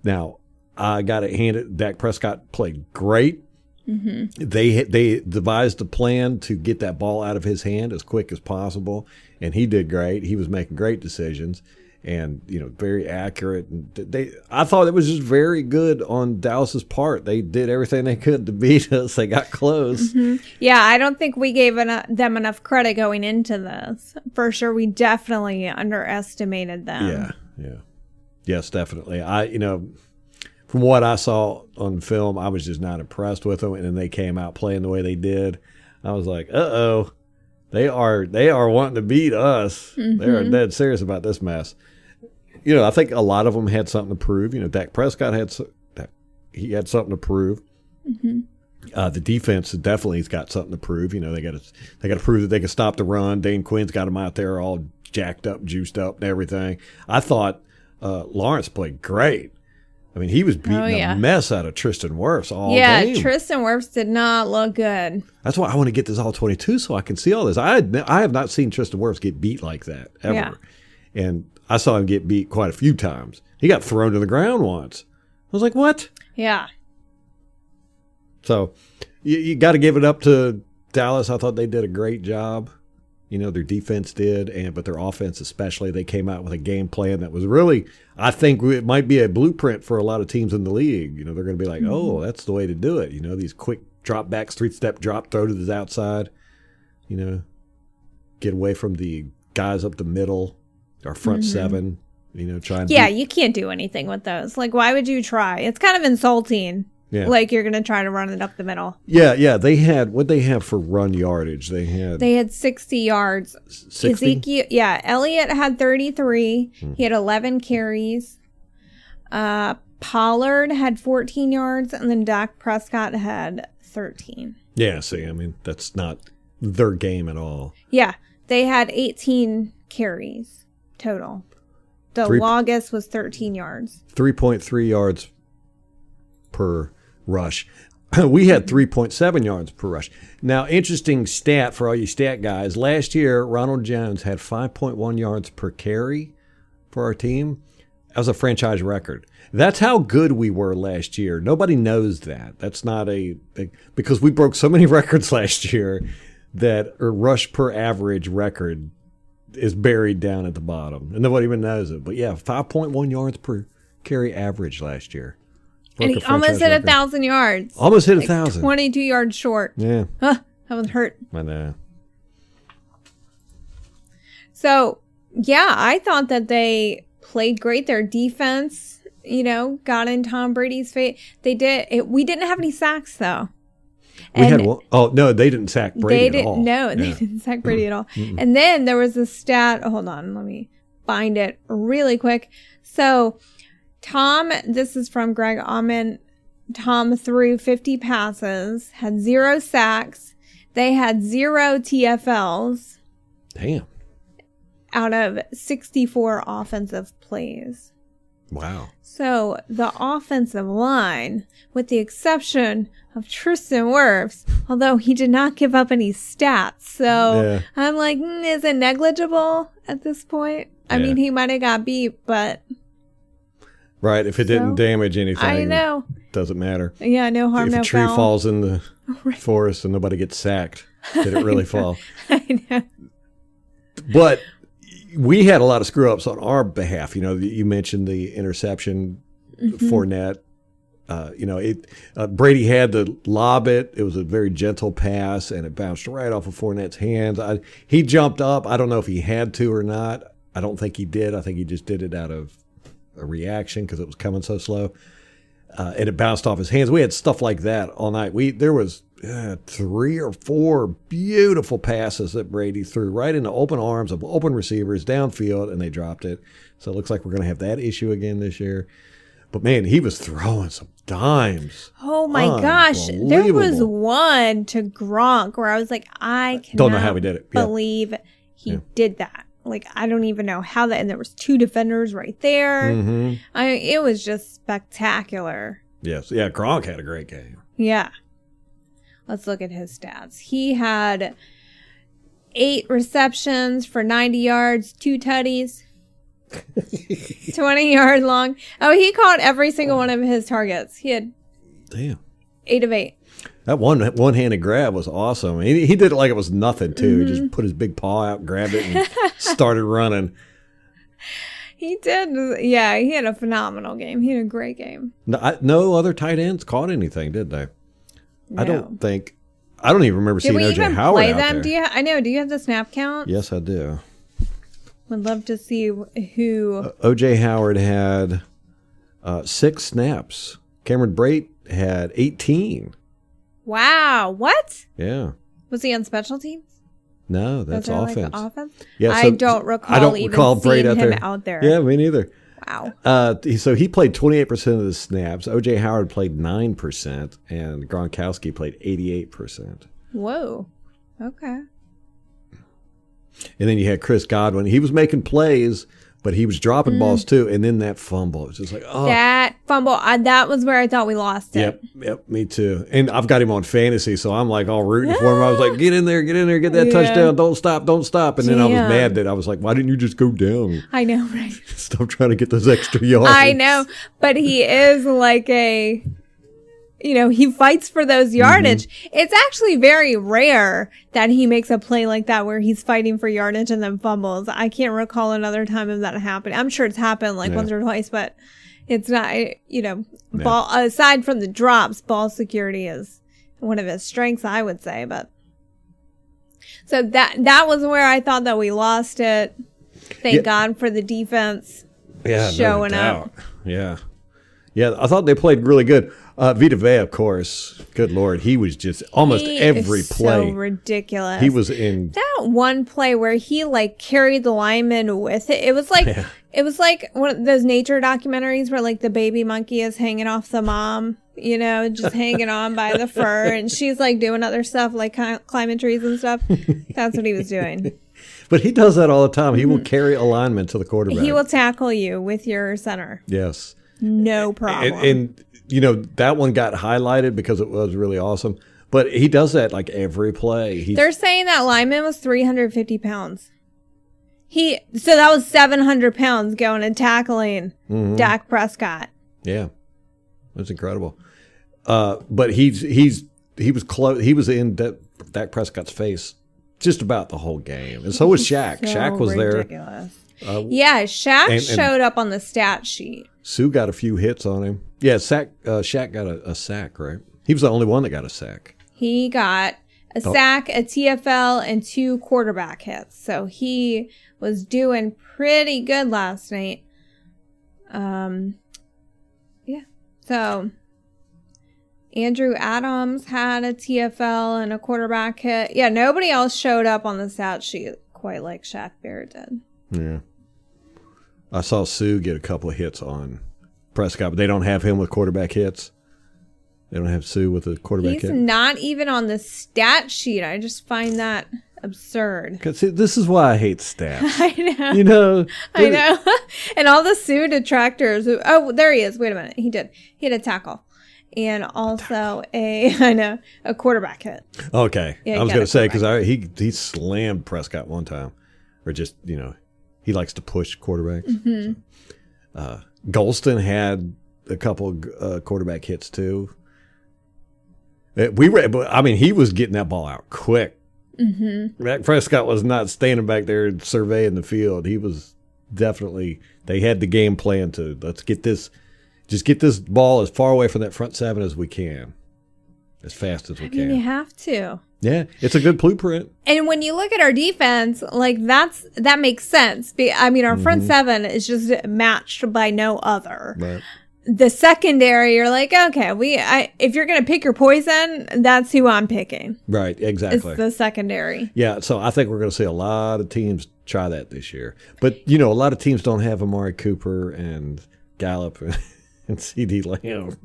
[SPEAKER 2] Now, I got it handed. Dak Prescott played great. Mm-hmm. They devised a plan to get that ball out of his hand as quick as possible, and he did great. He was making great decisions, and, you know, very accurate. And I thought it was just very good on Dallas's part. They did everything they could to beat us. They got close. Mm-hmm.
[SPEAKER 3] Yeah, I don't think we gave them enough credit going into this. For sure, we definitely underestimated them.
[SPEAKER 2] Yeah. Yes, definitely. From what I saw on film, I was just not impressed with them. And then they came out playing the way they did. I was like, uh-oh, they are wanting to beat us. Mm-hmm. They are dead serious about this mess. You know, I think a lot of them had something to prove. You know, Dak Prescott had something to prove. Mm-hmm. The defense definitely has got something to prove. You know, they got to prove that they can stop the run. Dane Quinn's got them out there all jacked up, juiced up, and everything. I thought Lawrence played great. I mean, he was beating a mess out of Tristan Wirfs all game. Yeah,
[SPEAKER 3] Tristan Wirfs did not look good.
[SPEAKER 2] That's why I want to get this all 22 so I can see all this. I have not seen Tristan Wirfs get beat like that ever. Yeah. And I saw him get beat quite a few times. He got thrown to the ground once. I was like, what?
[SPEAKER 3] Yeah.
[SPEAKER 2] So you got to give it up to Dallas. I thought they did a great job. Their defense did, but their offense especially. They came out with a game plan that was really, I think it might be a blueprint for a lot of teams in the league. They're going to be like, oh, that's the way to do it. These quick drop backs, 3-step drop, throw to the outside. Get away from the guys up the middle, our front seven. Try and
[SPEAKER 3] you can't do anything with those. Like, why would you try? It's kind of insulting.
[SPEAKER 2] Yeah.
[SPEAKER 3] Like you're going to try to run it up the middle.
[SPEAKER 2] Yeah. They had, what'd they have for run yardage? They had 60
[SPEAKER 3] yards.
[SPEAKER 2] 60?
[SPEAKER 3] Elliott had 33. He had 11 carries. Pollard had 14 yards, and then Dak Prescott had 13.
[SPEAKER 2] Yeah, see, that's not their game at all.
[SPEAKER 3] Yeah, they had 18 carries total. The longest was 13 yards.
[SPEAKER 2] 3.3 yards per rush. We had 3.7 yards per rush. Now, interesting stat for all you stat guys. Last year, Ronald Jones had 5.1 yards per carry for our team. That was a franchise record. That's how good we were last year. Nobody knows that. That's not because we broke so many records last year that a rush per average record is buried down at the bottom. And nobody even knows it. But yeah, 5.1 yards per carry average last year.
[SPEAKER 3] And he almost hit 1,000 yards.
[SPEAKER 2] Almost hit 1,000.
[SPEAKER 3] 22 yards short.
[SPEAKER 2] Yeah.
[SPEAKER 3] That was hurt.
[SPEAKER 2] I know.
[SPEAKER 3] So, yeah, I thought that they played great. Their defense, got in Tom Brady's face. They did. We didn't have any sacks, though.
[SPEAKER 2] We had one. Oh, no, they didn't sack Brady at all.
[SPEAKER 3] No, they didn't sack Brady at all. And then there was a stat. Hold on. Let me find it really quick. So, Tom, this is from Greg Auman. Tom threw 50 passes, had 0 sacks. They had 0 TFLs.
[SPEAKER 2] Damn.
[SPEAKER 3] Out of 64 offensive plays.
[SPEAKER 2] Wow.
[SPEAKER 3] So the offensive line, with the exception of Tristan Wirfs, although he did not give up any stats. So I'm like, is it negligible at this point? I mean, he might have got beat, but...
[SPEAKER 2] Right, if it didn't damage anything,
[SPEAKER 3] I know.
[SPEAKER 2] Doesn't matter.
[SPEAKER 3] Yeah, no harm, no foul.
[SPEAKER 2] If a tree falls in the forest and nobody gets sacked, did it really fall?
[SPEAKER 3] I know.
[SPEAKER 2] But we had a lot of screw-ups on our behalf. You mentioned the interception, Fournette. Brady had to lob it. It was a very gentle pass, and it bounced right off of Fournette's hands. He jumped up. I don't know if he had to or not. I don't think he did. I think he just did it out of a reaction because it was coming so slow. And it bounced off his hands. We had stuff like that all night. There was 3 or 4 beautiful passes that Brady threw right into open arms of open receivers downfield, and they dropped it. So it looks like we're going to have that issue again this year. But, man, he was throwing some dimes.
[SPEAKER 3] Oh, my gosh. There was one to Gronk where I was like, I cannot
[SPEAKER 2] don't know how he did it.
[SPEAKER 3] Believe he did that. Like, I don't even know how that, and there was 2 defenders right there. It was just spectacular.
[SPEAKER 2] Yes. Yeah, Gronk had a great game.
[SPEAKER 3] Yeah. Let's look at his stats. He had 8 receptions for 90 yards, 2 tutties, 20 yard long. Oh, he caught every single one of his targets. He had 8 of 8.
[SPEAKER 2] That one-handed grab was awesome. He did it like it was nothing, too. He just put his big paw out, grabbed it, and started running.
[SPEAKER 3] He did. Yeah, he had a phenomenal game. He had a great game.
[SPEAKER 2] No other tight ends caught anything, did they?
[SPEAKER 3] No.
[SPEAKER 2] I don't even remember seeing O.J. Howard out there.
[SPEAKER 3] Do you have the snap count?
[SPEAKER 2] Yes, I do.
[SPEAKER 3] Would love to see who.
[SPEAKER 2] O.J. Howard had 6 snaps. Cameron Brate had 18.
[SPEAKER 3] Wow. What?
[SPEAKER 2] Yeah.
[SPEAKER 3] Was he on special teams?
[SPEAKER 2] No, that's offense.
[SPEAKER 3] Like offense?
[SPEAKER 2] Yeah,
[SPEAKER 3] I don't recall Brate out there.
[SPEAKER 2] Yeah, me neither.
[SPEAKER 3] Wow.
[SPEAKER 2] So he played 28% of the snaps. O.J. Howard played 9%, and Gronkowski played 88%.
[SPEAKER 3] Whoa. Okay.
[SPEAKER 2] And then you had Chris Godwin. He was making plays, but he was dropping balls too. And then that fumble. It's just like, oh.
[SPEAKER 3] That fumble, that was where I thought we lost it.
[SPEAKER 2] Yep, me too. And I've got him on fantasy, so I'm like all rooting for him. I was like, get in there, get that touchdown. Don't stop. And then I was mad that I was like, why didn't you just go down?
[SPEAKER 3] I know, right?
[SPEAKER 2] Stop trying to get those extra yards.
[SPEAKER 3] I know, but he is like he fights for those yardage. It's actually very rare that he makes a play like that where he's fighting for yardage and then fumbles. I can't recall another time of that happening. I'm sure it's happened once or twice, but it's not, ball, aside from the drops, ball security is one of his strengths, I would say. But so that was where I thought that we lost it. Thank God for the defense showing up.
[SPEAKER 2] Yeah. Yeah, I thought they played really good. Vita Vea, of course, good Lord, he was just almost every play.
[SPEAKER 3] So ridiculous.
[SPEAKER 2] He was in
[SPEAKER 3] that one play where he carried the lineman with it. It was like one of those nature documentaries where the baby monkey is hanging off the mom, just hanging on by the fur, and she's doing other stuff climbing trees and stuff. That's what he was doing.
[SPEAKER 2] But he does that all the time. He will carry a lineman to the quarterback.
[SPEAKER 3] He will tackle you with your center.
[SPEAKER 2] Yes.
[SPEAKER 3] No problem.
[SPEAKER 2] And that one got highlighted because it was really awesome. But he does that every play. They're saying that lineman was 350 pounds. So that was 700 pounds going and tackling Dak Prescott. Yeah, that's incredible. But he was close. He was in Dak Prescott's face just about the whole game, and so was Shaq. So Shaq was ridiculous. There. Shaq showed up on the stat sheet. Sue got a few hits on him. Yeah, Shaq got a sack, right? He was the only one that got a sack. He got a sack, a TFL, and 2 quarterback hits. So he was doing pretty good last night. So Andrew Adams had a TFL and a quarterback hit. Yeah, nobody else showed up on the stat sheet quite like Shaq Barrett did. Yeah. I saw Sue get a couple of hits on Prescott, but they don't have him with quarterback hits. They don't have Sue with a quarterback hit. He's not even on the stat sheet. I just find that absurd. See, this is why I hate stats. I know. I know. And all the Sue detractors. Oh, there he is. Wait a minute. He did. He had a tackle. And also a quarterback hit. Okay. Yeah, I was going to say, because he slammed Prescott one time. Or just, he likes to push quarterbacks. Mm-hmm. So, Golston had a couple quarterback hits too. He was getting that ball out quick. Mm-hmm. Dak Prescott was not standing back there surveying the field. He was definitely. They had the game plan to let's get this ball as far away from that front 7 as we can, as fast as we can. You have to. Yeah, it's a good blueprint. And when you look at our defense, that makes sense. Our front 7 is just matched by no other. Right. The secondary, you're okay, if you're going to pick your poison, that's who I'm picking. Right, exactly. It's the secondary. Yeah, so I think we're going to see a lot of teams try that this year. But, a lot of teams don't have Amari Cooper and Gallup and CD Lamb.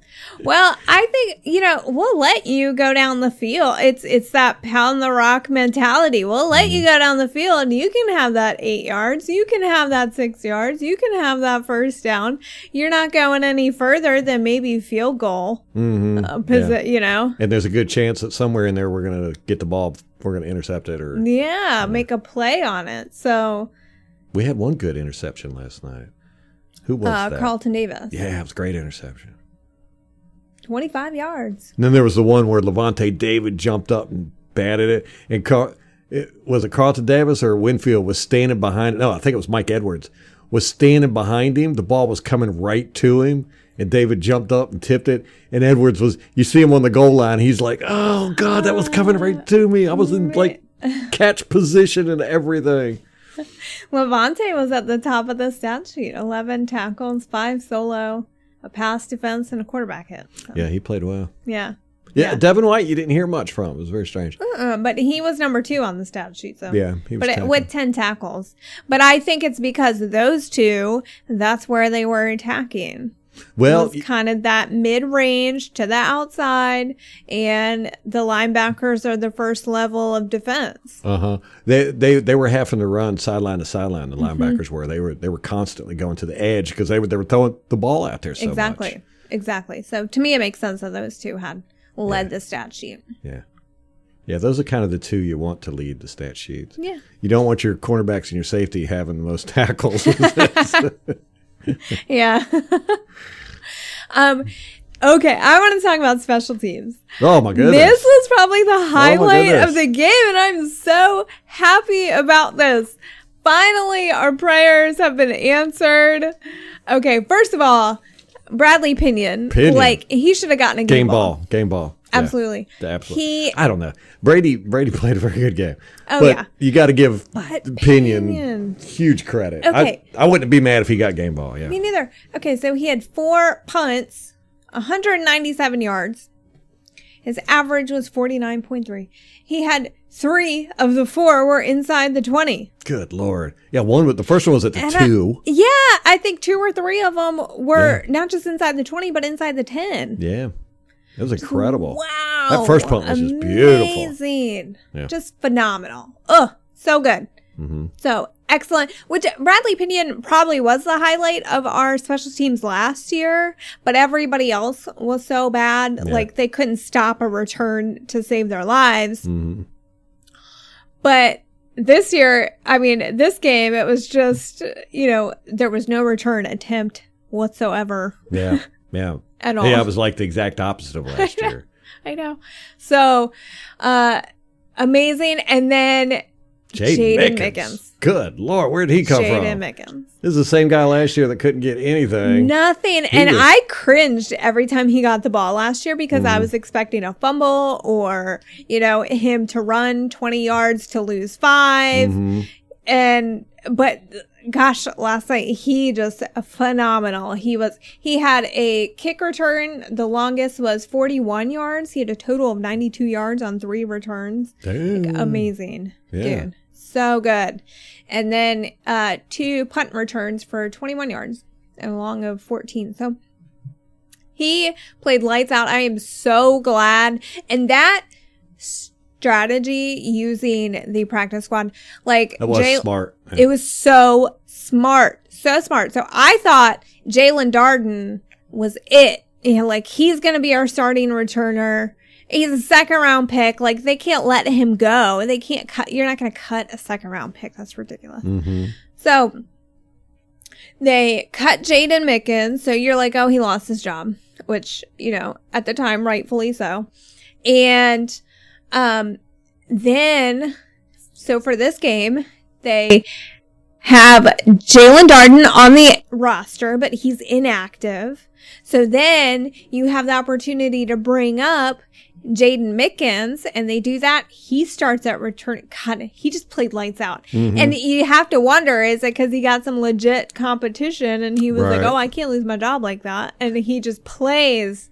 [SPEAKER 2] Well, I think, we'll let you go down the field. It's that pound the rock mentality. We'll let you go down the field and you can have that 8 yards. You can have that 6 yards. You can have that first down. You're not going any further than maybe field goal. Mm-hmm. And there's a good chance that somewhere in there we're going to get the ball. We're going to intercept it or make a play on it. So we had one good interception last night. Who was that? Carlton Davis. Yeah, it was a great interception. 25 yards. And then there was the one where Levante David jumped up and batted it. And was it Carlton Davis or Winfield was standing behind? No, I think it was Mike Edwards. Was standing behind him. The ball was coming right to him. And David jumped up and tipped it. And Edwards you see him on the goal line. He's like, oh, God, that was coming right to me. I was in catch position and everything. Levante was at the top of the stat sheet. 11 tackles, 5 solo, a pass defense, and a quarterback hit. So. Yeah, he played well. Yeah. Devin White, you didn't hear much from. It was very strange. But he was number 2 on the stat sheet. So. Yeah, he was with 10 tackles. But I think it's because of those 2, that's where they were attacking. Well, it was kind of that mid-range to the outside, and the linebackers are the first level of defense. They were having to run sideline to sideline. The linebackers were. They were constantly going to the edge because they were throwing the ball out there so much. Exactly. So to me, it makes sense that those 2 had led the stat sheet. Yeah. Yeah, those are kind of the 2 you want to lead the stat sheets. Yeah. You don't want your cornerbacks and your safety having the most tackles. Yeah.
[SPEAKER 3] Okay, I want to talk about special teams.
[SPEAKER 2] Oh my goodness.
[SPEAKER 3] This was probably the highlight
[SPEAKER 2] goodness.
[SPEAKER 3] of the game, and I'm so happy about this. Finally, our prayers have been answered. Okay, first of all, Bradley Pinion. Like, he should have gotten a game ball.
[SPEAKER 2] Game ball.
[SPEAKER 3] Absolutely.
[SPEAKER 2] Yeah, absolutely. I don't know. Brady played a very good game.
[SPEAKER 3] Oh,
[SPEAKER 2] but
[SPEAKER 3] yeah.
[SPEAKER 2] you got to give
[SPEAKER 3] But
[SPEAKER 2] Pinion huge credit.
[SPEAKER 3] Okay.
[SPEAKER 2] I wouldn't be mad if he got game ball. Yeah.
[SPEAKER 3] Me neither. Okay, so he had 4 punts, 197 yards. His average was 49.3. He had 3 of the 4 were inside the 20.
[SPEAKER 2] Good Lord. Yeah, the first one was at the 2.
[SPEAKER 3] I think 2 or 3 of them were not just inside the 20, but inside the 10.
[SPEAKER 2] Yeah. It was incredible.
[SPEAKER 3] Wow.
[SPEAKER 2] That first punt was just beautiful.
[SPEAKER 3] Amazing.
[SPEAKER 2] Yeah.
[SPEAKER 3] Just phenomenal. Ugh, so good.
[SPEAKER 2] Mm-hmm.
[SPEAKER 3] So excellent. Which Bradley Pinion probably was the highlight of our special teams last year, but everybody else was so bad.
[SPEAKER 2] Yeah.
[SPEAKER 3] Like they couldn't stop a return to save their lives.
[SPEAKER 2] Mm-hmm.
[SPEAKER 3] But this year, I mean, this game, it was just, there was no return attempt whatsoever.
[SPEAKER 2] Yeah. Yeah.
[SPEAKER 3] At all.
[SPEAKER 2] Yeah, it was like the exact opposite of last year.
[SPEAKER 3] I know. So, amazing. And then Jaden Mickens.
[SPEAKER 2] Good Lord, where did he come from?
[SPEAKER 3] Jaden Mickens.
[SPEAKER 2] This is the same guy last year that couldn't get anything.
[SPEAKER 3] Nothing. I cringed every time he got the ball last year because I was expecting a fumble or, him to run 20 yards to lose 5.
[SPEAKER 2] Mm-hmm.
[SPEAKER 3] But gosh, last night he just phenomenal. He had a kick return. The longest was 41 yards. He had a total of 92 yards on 3 returns. Like, amazing.
[SPEAKER 2] Yeah.
[SPEAKER 3] Dude. So good. And then 2 punt returns for 21 yards and a long of 14. So he played lights out. I am so glad. And that strategy using the practice squad, like
[SPEAKER 2] that was smart.
[SPEAKER 3] It was so smart. So smart. So I thought Jalen Darden was it. Like he's going to be our starting returner. He's a 2nd round pick. Like they can't let him go. They can't cut. You're not going to cut a 2nd round pick. That's ridiculous.
[SPEAKER 2] Mm-hmm.
[SPEAKER 3] So they cut Jaden Mickens. So you're like, oh, he lost his job, which, at the time, rightfully so. And, then, so for this game, they have Jalen Darden on the roster, but he's inactive. So then you have the opportunity to bring up Jaden Mickens, and they do that. He starts at return. God, he just played lights out. Mm-hmm. And you have to wonder, is it because he got some legit competition and he was like, oh, I can't lose my job like that. And he just plays.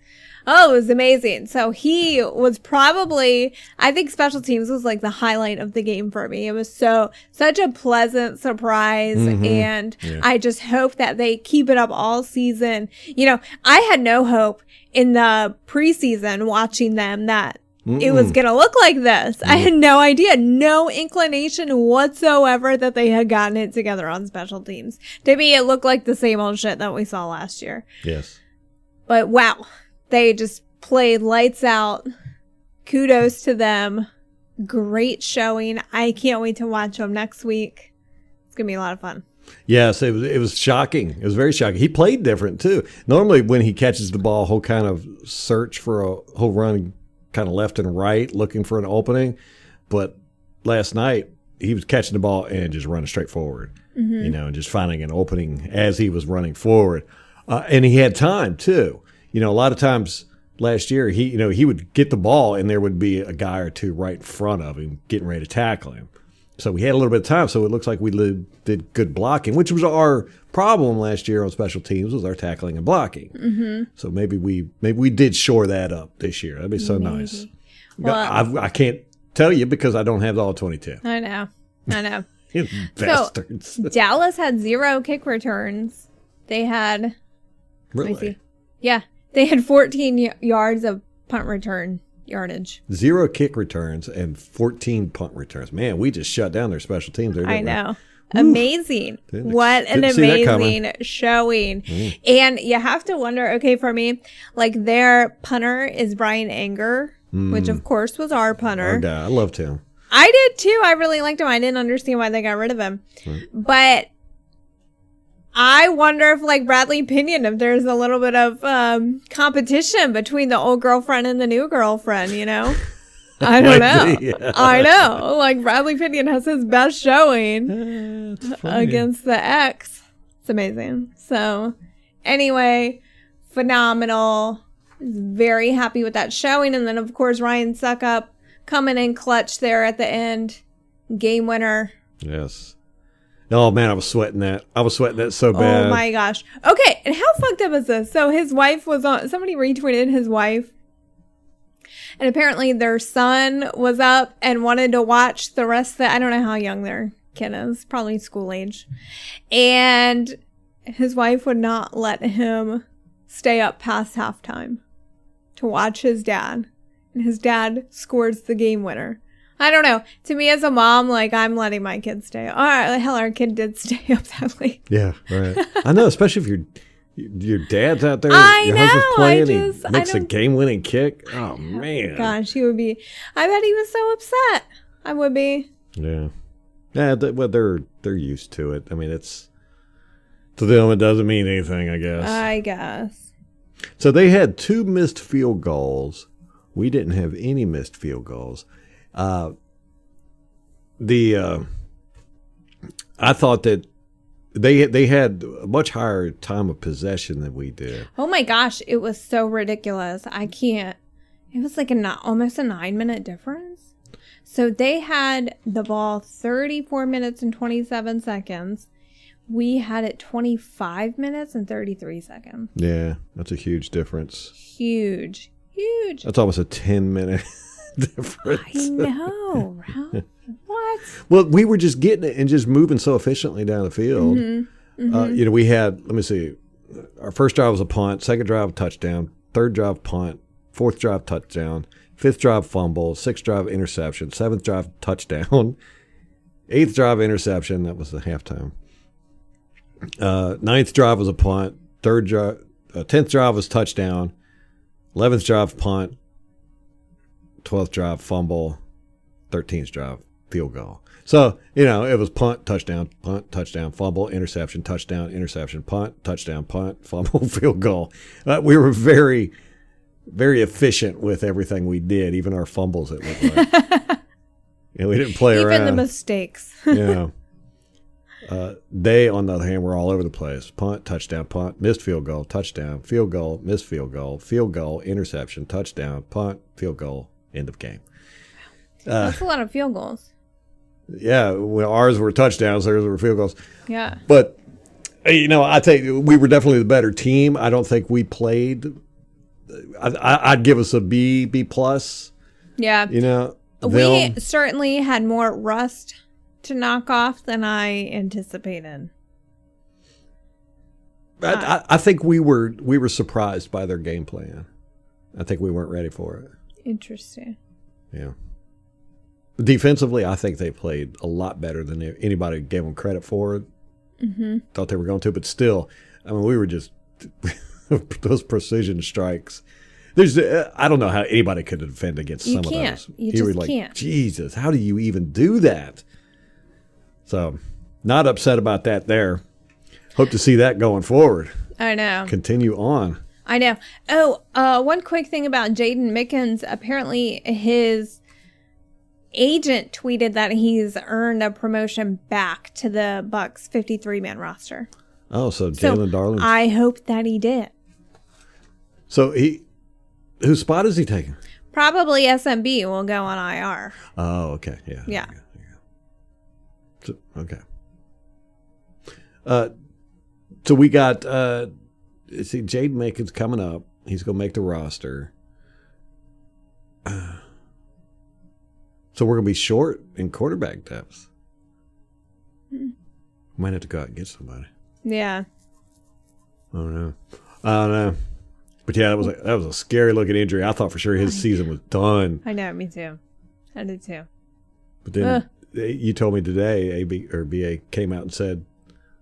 [SPEAKER 3] Oh, it was amazing. So he was probably, I think special teams was like the highlight of the game for me. It was such a pleasant surprise. Mm-hmm. And I just hope that they keep it up all season. I had no hope in the preseason watching them that it was going to look like this. I had no idea, no inclination whatsoever that they had gotten it together on special teams. To me, it looked like the same old shit that we saw last year.
[SPEAKER 2] Yes.
[SPEAKER 3] But wow. They just played lights out. Kudos to them. Great showing. I can't wait to watch them next week. It's going to be a lot of fun.
[SPEAKER 2] Yes, it was shocking. It was very shocking. He played different, too. Normally, when he catches the ball, he'll kind of search for he'll run kind of left and right, looking for an opening. But last night, he was catching the ball and just running straight forward, and just finding an opening as he was running forward. And he had time, too. A lot of times last year, he would get the ball and there would be a guy or two right in front of him getting ready to tackle him. So we had a little bit of time. So it looks like we did good blocking, which was our problem last year on special teams, was our tackling and blocking. Mm-hmm. So maybe we did shore that up this year. That'd be so nice. Well, I can't tell you because I don't have all 22.
[SPEAKER 3] I know.
[SPEAKER 2] Bastards.
[SPEAKER 3] So Dallas had 0 kick returns. They had
[SPEAKER 2] really?
[SPEAKER 3] Yeah. They had 14 yards of punt return yardage.
[SPEAKER 2] 0 kick returns and 14 punt returns. Man, we just shut down their special teams there.
[SPEAKER 3] I know. Amazing. What an amazing showing. And you have to wonder, okay, for me, like their punter is Brian Anger, which of course was our punter.
[SPEAKER 2] Our guy. I loved him.
[SPEAKER 3] I did too. I really liked him. I didn't understand why they got rid of him. But I wonder if, like Bradley Pinion, if there's a little bit of competition between the old girlfriend and the new girlfriend, you know? I don't know. I know. Like, Bradley Pinion has his best showing against the ex. It's amazing. So, anyway, phenomenal. Very happy with that showing. And then, of course, Ryan Suckup coming in clutch there at the end. Game winner.
[SPEAKER 2] Yes. Oh, man, I was sweating that. I was sweating that so bad.
[SPEAKER 3] Oh, my gosh. Okay, and how fucked up is this? So his wife was on... Somebody retweeted his wife. And apparently their son was up and wanted to watch the rest of the... I don't know how young their kid is. Probably school age. And his wife would not let him stay up past halftime to watch his dad. And his dad scores the game winner. I don't know. To me as a mom, like, I'm letting my kids stay up. All right, hell, our kid did stay up that late.
[SPEAKER 2] Yeah, right. I know, especially if your dad's out there,
[SPEAKER 3] your
[SPEAKER 2] husband's playing, he makes
[SPEAKER 3] a
[SPEAKER 2] game-winning kick. Oh, man.
[SPEAKER 3] Gosh, he would be. I bet he was so upset. I would be.
[SPEAKER 2] Yeah. Yeah, well, they're used to it. I mean, it's, to them, it doesn't mean anything, I guess.
[SPEAKER 3] I guess.
[SPEAKER 2] So they had 2 missed field goals. We didn't have any missed field goals. I thought that they had a much higher time of possession than we did.
[SPEAKER 3] Oh my gosh, it was so ridiculous. I can't. It was like almost a 9-minute difference. So they had the ball 34 minutes and 27 seconds. We had it 25 minutes and 33 seconds.
[SPEAKER 2] Yeah, that's a huge difference.
[SPEAKER 3] Huge.
[SPEAKER 2] That's almost a 10-minute difference.
[SPEAKER 3] I know, Ralph. What?
[SPEAKER 2] Well, we were just getting it and just moving so efficiently down the field. Mm-hmm. Mm-hmm. We had, let me see, our first drive was a punt, second drive touchdown, third drive punt, fourth drive touchdown, fifth drive fumble, sixth drive interception, seventh drive touchdown, eighth drive interception. That was the halftime. Ninth drive was a punt. 10th drive was touchdown. 11th drive punt. 12th drive fumble. 13th drive field goal. So, it was punt, touchdown, fumble, interception, touchdown, interception, punt, touchdown, punt, fumble, field goal. We were very, very efficient with everything we did, even our fumbles, it looked like. We didn't play around.
[SPEAKER 3] Even the mistakes.
[SPEAKER 2] Yeah. They, on the other hand, were all over the place. Punt, touchdown, punt, missed field goal, touchdown, field goal, missed field goal, interception, touchdown, punt, field goal, end of game.
[SPEAKER 3] That's a lot of field goals.
[SPEAKER 2] Yeah, well, ours were touchdowns, theirs were field goals.
[SPEAKER 3] Yeah.
[SPEAKER 2] But, I think we were definitely the better team. I don't think we played. I'd give us a B plus.
[SPEAKER 3] Yeah.
[SPEAKER 2] We
[SPEAKER 3] certainly had more rust to knock off than I anticipated.
[SPEAKER 2] I think we were surprised by their game plan. I think we weren't ready for it.
[SPEAKER 3] Interesting.
[SPEAKER 2] Yeah. Defensively, I think they played a lot better than anybody gave them credit for. Mm-hmm. Thought they were going to, but still, we were just those precision strikes. I don't know how anybody could defend against some of those.
[SPEAKER 3] You just can't.
[SPEAKER 2] Jesus, how do you even do that? So, not upset about that there. Hope to see that going forward.
[SPEAKER 3] I know.
[SPEAKER 2] Continue on.
[SPEAKER 3] I know. Oh, one quick thing about Jaden Mickens. Apparently, his agent tweeted that he's earned a promotion back to the Bucs 53-man roster.
[SPEAKER 2] Oh, so Jalen Darling.
[SPEAKER 3] I hope that he did.
[SPEAKER 2] So, whose spot is he taking?
[SPEAKER 3] Probably SMB will go on IR.
[SPEAKER 2] Oh, okay. Yeah.
[SPEAKER 3] Yeah.
[SPEAKER 2] Okay. So we got, Jaden Mickens coming up. He's going to make the roster. So we're going to be short in quarterback depth. Might have to go out and get somebody.
[SPEAKER 3] Yeah.
[SPEAKER 2] I don't know. But yeah, that was a scary looking injury. I thought for sure his season was done.
[SPEAKER 3] I know, me too. I did too.
[SPEAKER 2] But then you told me today, BA came out and said,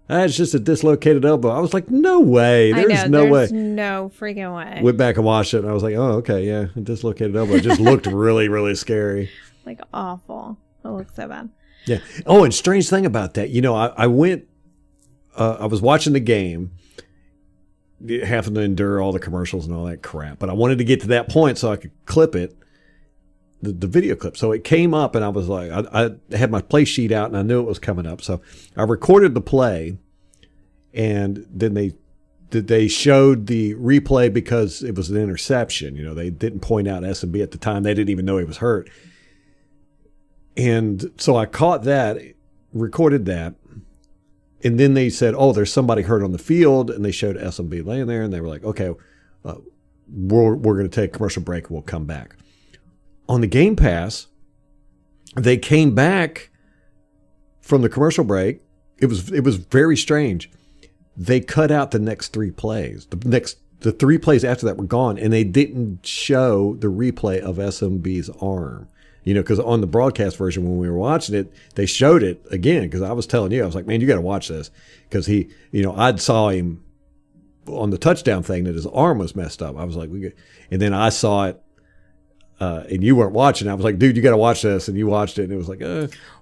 [SPEAKER 2] it's just a dislocated elbow. I was like, no way. There's no way.
[SPEAKER 3] There's no freaking way.
[SPEAKER 2] Went back and watched it, and I was like, oh, okay, yeah, a dislocated elbow. It just looked really, really scary.
[SPEAKER 3] Like awful. It looks so bad.
[SPEAKER 2] Yeah. Oh, and strange thing about that, I went I was watching the game, having to endure all the commercials and all that crap. But I wanted to get to that point so I could clip it, the video clip. So it came up, and I was like, I had my play sheet out, and I knew it was coming up. So I recorded the play, and then they showed the replay because it was an interception. You know, they didn't point out S&B at the time. They didn't even know he was hurt. And so I caught that, recorded that, and then they said, oh, there's somebody hurt on the field, and they showed S&B laying there, and they were like, okay, we're going to take a commercial break, and we'll come back. On the Game Pass, they came back from the commercial break. It was very strange. They cut out the next 3 plays. The 3 plays after that were gone, and they didn't show the replay of SMB's arm. You know, because on the broadcast version, when we were watching it, they showed it again. Because I was telling you, I was like, man, you got to watch this. Because he, you know, I'd saw him on the touchdown thing that his arm was messed up. I was like, and then I saw it, and you weren't watching. I was like, dude, you got to watch this. And you watched it, and it was like,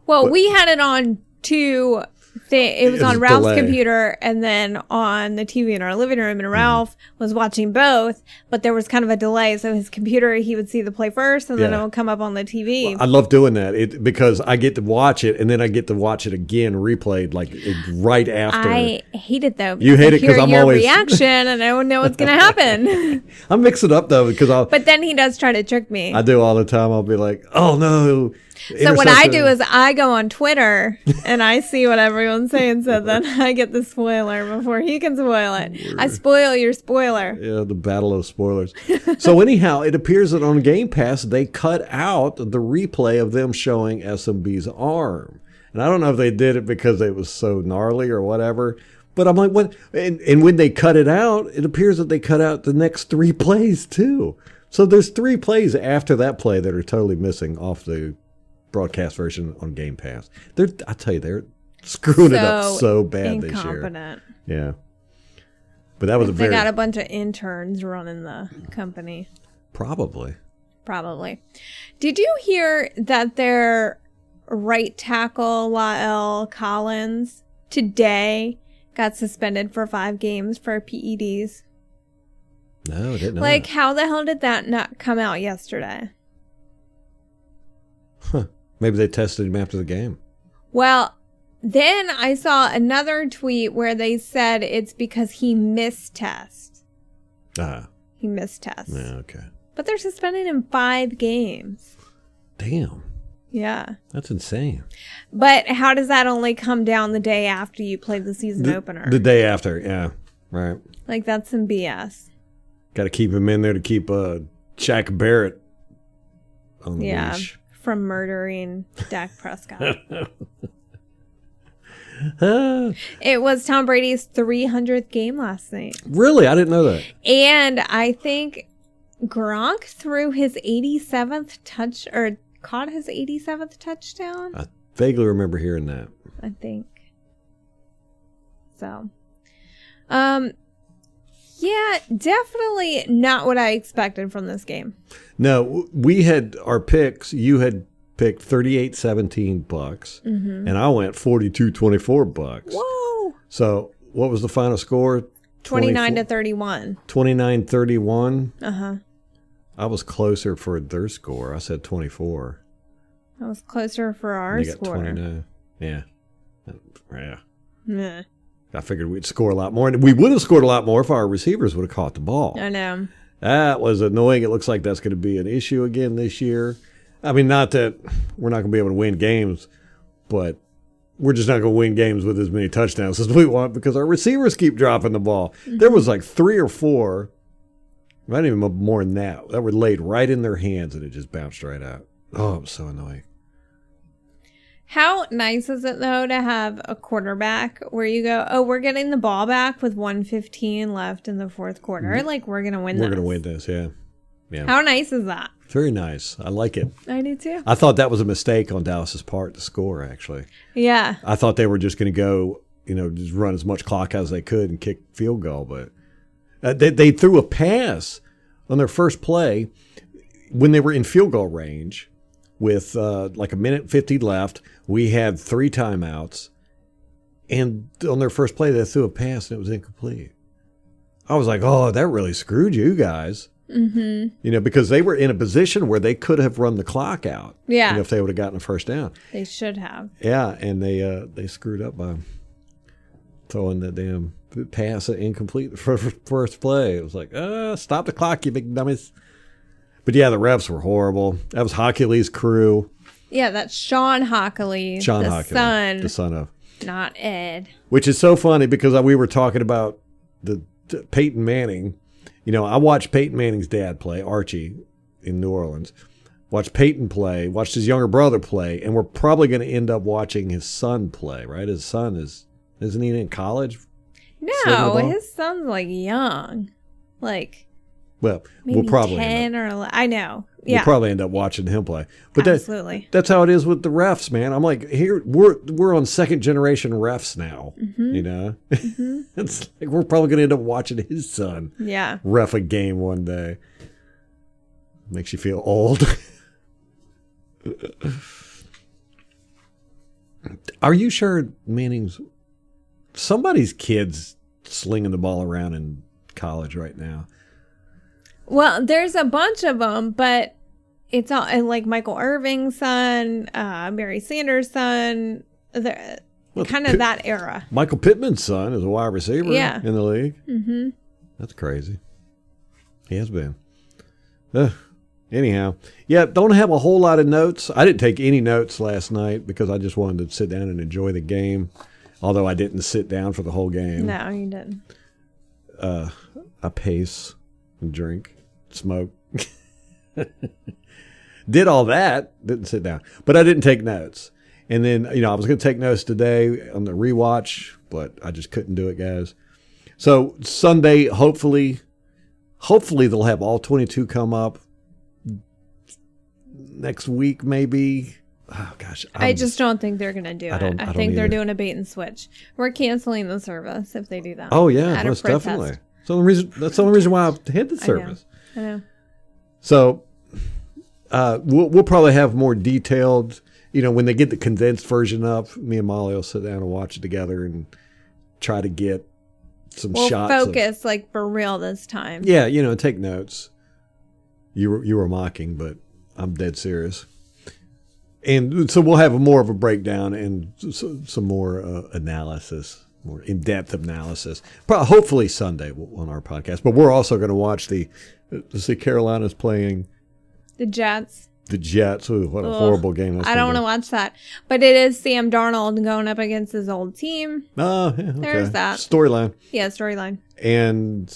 [SPEAKER 3] Well, we had it on two. It was on Ralph's
[SPEAKER 2] delay.
[SPEAKER 3] computer and then on the TV in our living room, and Ralph was watching both, but there was kind of a delay. So his computer, he would see the play first, and then it would come up on the TV.
[SPEAKER 2] I love doing that because I get to watch it, and then I get to watch it again replayed like right after.
[SPEAKER 3] I hate it though.
[SPEAKER 2] You hate it because I'm
[SPEAKER 3] your
[SPEAKER 2] always
[SPEAKER 3] reaction, and I don't know what's going to happen.
[SPEAKER 2] I mix it up though because
[SPEAKER 3] But then he does try to trick me.
[SPEAKER 2] I do all the time. I'll be like, oh no.
[SPEAKER 3] So what I do is I go on Twitter and I see what everyone's saying, so then I get the spoiler before he can spoil it. I spoil your spoiler.
[SPEAKER 2] Yeah, the battle of spoilers. So anyhow, it appears that on Game Pass they cut out the replay of them showing SMB's arm. And I don't know if they did it because it was so gnarly or whatever. But I'm like, what? And when they cut it out, it appears that they cut out the next 3 plays too. So there's 3 plays after that play that are totally missing off the broadcast version on Game Pass. I tell you, they're screwing it up so bad this year. Yeah. But that was
[SPEAKER 3] they got a bunch of interns running the company.
[SPEAKER 2] Probably.
[SPEAKER 3] Did you hear that their right tackle, Lael Collins, today got suspended for 5 games for PEDs?
[SPEAKER 2] No, I didn't know.
[SPEAKER 3] Like, how the hell did that not come out yesterday?
[SPEAKER 2] Huh. Maybe they tested him after the game.
[SPEAKER 3] Well, then I saw another tweet where they said it's because he missed tests. He missed tests.
[SPEAKER 2] Yeah, okay.
[SPEAKER 3] But they're suspending him 5 games.
[SPEAKER 2] Damn.
[SPEAKER 3] Yeah.
[SPEAKER 2] That's insane.
[SPEAKER 3] But how does that only come down the day after you played the season opener?
[SPEAKER 2] The day after, yeah. Right.
[SPEAKER 3] Like, that's some BS.
[SPEAKER 2] Got to keep him in there to keep Shaq Barrett on the leash.
[SPEAKER 3] From murdering Dak Prescott. It was Tom Brady's 300th game last night.
[SPEAKER 2] Really? I didn't know that.
[SPEAKER 3] And I think Gronk threw his 87th caught his 87th touchdown.
[SPEAKER 2] I vaguely remember hearing that.
[SPEAKER 3] I think. So, yeah, definitely not what I expected from this game.
[SPEAKER 2] No, we had our picks. You had picked 38-17 Bucks, and I went 42-24 Bucks.
[SPEAKER 3] Whoa!
[SPEAKER 2] So what was the final score?
[SPEAKER 3] 29-31.
[SPEAKER 2] 29-31.
[SPEAKER 3] Uh-huh.
[SPEAKER 2] I was closer for their score. I said 24.
[SPEAKER 3] I was closer for our
[SPEAKER 2] they got
[SPEAKER 3] score.
[SPEAKER 2] 29. Yeah. Yeah.
[SPEAKER 3] Meh.
[SPEAKER 2] I figured we'd score a lot more. And we would have scored a lot more if our receivers would have caught the ball.
[SPEAKER 3] I know.
[SPEAKER 2] That was annoying. It looks like that's going to be an issue again this year. I mean, not that we're not going to be able to win games, but we're just not going to win games with as many touchdowns as we want because our receivers keep dropping the ball. Mm-hmm. There was like 3 or 4, not even more than that were laid right in their hands and it just bounced right out. Oh, it was so annoying.
[SPEAKER 3] How nice is it, though, to have a quarterback where you go, oh, we're getting the ball back with 1:15 left in the fourth quarter. Mm-hmm. Like, we're going to win this.
[SPEAKER 2] We're going to win this, yeah. Yeah.
[SPEAKER 3] How nice is that?
[SPEAKER 2] Very nice. I like it.
[SPEAKER 3] I do, too.
[SPEAKER 2] I thought that was a mistake on Dallas's part to score, actually.
[SPEAKER 3] Yeah.
[SPEAKER 2] I thought they were just going to go, just run as much clock as they could and kick field goal. But they threw a pass on their first play when they were in field goal range with like 1:50 left. We had 3 timeouts, And on their first play, they threw a pass and it was incomplete. I was like, oh, that really screwed you guys. Mm-hmm. You know, because they were in a position where they could have run the clock out.
[SPEAKER 3] Yeah.
[SPEAKER 2] You know, if they would have gotten a first down.
[SPEAKER 3] They should have.
[SPEAKER 2] Yeah, and they screwed up by throwing the damn pass incomplete for first play. It was like, stop the clock, you big dummies. But yeah, the refs were horrible. That was Hockley's crew.
[SPEAKER 3] Yeah, that's Sean Hockley, the son of. Not Ed.
[SPEAKER 2] Which is so funny because we were talking about the Peyton Manning. You know, I watched Peyton Manning's dad play, Archie, in New Orleans. Watched Peyton play, watched his younger brother play, and we're probably going to end up watching his son play, right? His son isn't he in college?
[SPEAKER 3] No, his son's like young. Like,
[SPEAKER 2] well,
[SPEAKER 3] maybe
[SPEAKER 2] we'll probably
[SPEAKER 3] 10 or 11. I know. Yeah.
[SPEAKER 2] We'll probably end up watching him play. But
[SPEAKER 3] absolutely.
[SPEAKER 2] That's how it is with the refs, man. I'm like, here we're on second generation refs now. Mm-hmm. You know? Mm-hmm. It's like we're probably gonna end up watching his son ref a game one day. Makes you feel old. Are you sure Manning's somebody's kid's slinging the ball around in college right now?
[SPEAKER 3] Well, there's a bunch of them, but it's all like Michael Irving's son, Mary Sanders' son, kind of that era.
[SPEAKER 2] Michael Pittman's son is a wide receiver in the league.
[SPEAKER 3] Mm-hmm.
[SPEAKER 2] That's crazy. He has been. Anyhow, yeah, don't have a whole lot of notes. I didn't take any notes last night because I just wanted to sit down and enjoy the game, although I didn't sit down for the whole game.
[SPEAKER 3] No, you didn't.
[SPEAKER 2] I pace and drink. Smoke. Did all that, didn't sit down. But I didn't take notes. And then, you know, I was going to take notes today on the rewatch, but I just couldn't do it, guys. So Sunday, hopefully they'll have all 22 come up next week, maybe. Oh, gosh.
[SPEAKER 3] I just don't think they're going to do it. I think they're doing a bait and switch. We're canceling the service if they do that.
[SPEAKER 2] Oh, yeah, most definitely. That's the only reason why I hit the service.
[SPEAKER 3] I know.
[SPEAKER 2] So we'll probably have more detailed, you know, when they get the condensed version up, me and Molly will sit down and watch it together and try to get some shots.
[SPEAKER 3] We'll focus like for real this time.
[SPEAKER 2] Yeah, you know, take notes. You were mocking, but I'm dead serious. And so we'll have more of a breakdown and some more analysis. More in-depth analysis. Probably, hopefully Sunday on our podcast. But we're also going to watch the Carolina's playing
[SPEAKER 3] the Jets.
[SPEAKER 2] The Jets. Ooh, what a horrible game.
[SPEAKER 3] I don't want to watch that. But it is Sam Darnold going up against his old team.
[SPEAKER 2] Oh, yeah, okay.
[SPEAKER 3] There's that.
[SPEAKER 2] Storyline.
[SPEAKER 3] Yeah, storyline.
[SPEAKER 2] And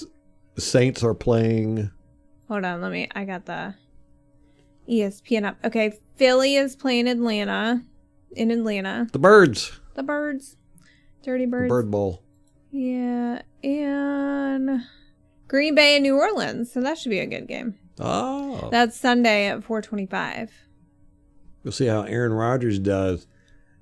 [SPEAKER 2] the Saints are playing.
[SPEAKER 3] Hold on, I got the ESPN up. Okay, Philly is playing in Atlanta.
[SPEAKER 2] The Birds.
[SPEAKER 3] Dirty Birds.
[SPEAKER 2] The Bird Bowl.
[SPEAKER 3] Yeah, and Green Bay and New Orleans. So that should be a good game.
[SPEAKER 2] Oh.
[SPEAKER 3] That's Sunday at 4:25.
[SPEAKER 2] We'll see how Aaron Rodgers does.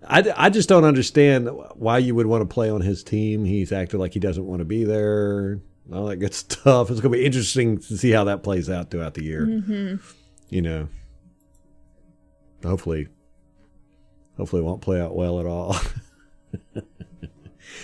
[SPEAKER 2] I just don't understand why you would want to play on his team. He's acted like he doesn't want to be there. All that good stuff. It's going to be interesting to see how that plays out throughout the year. Mm-hmm. You know, hopefully it won't play out well at all.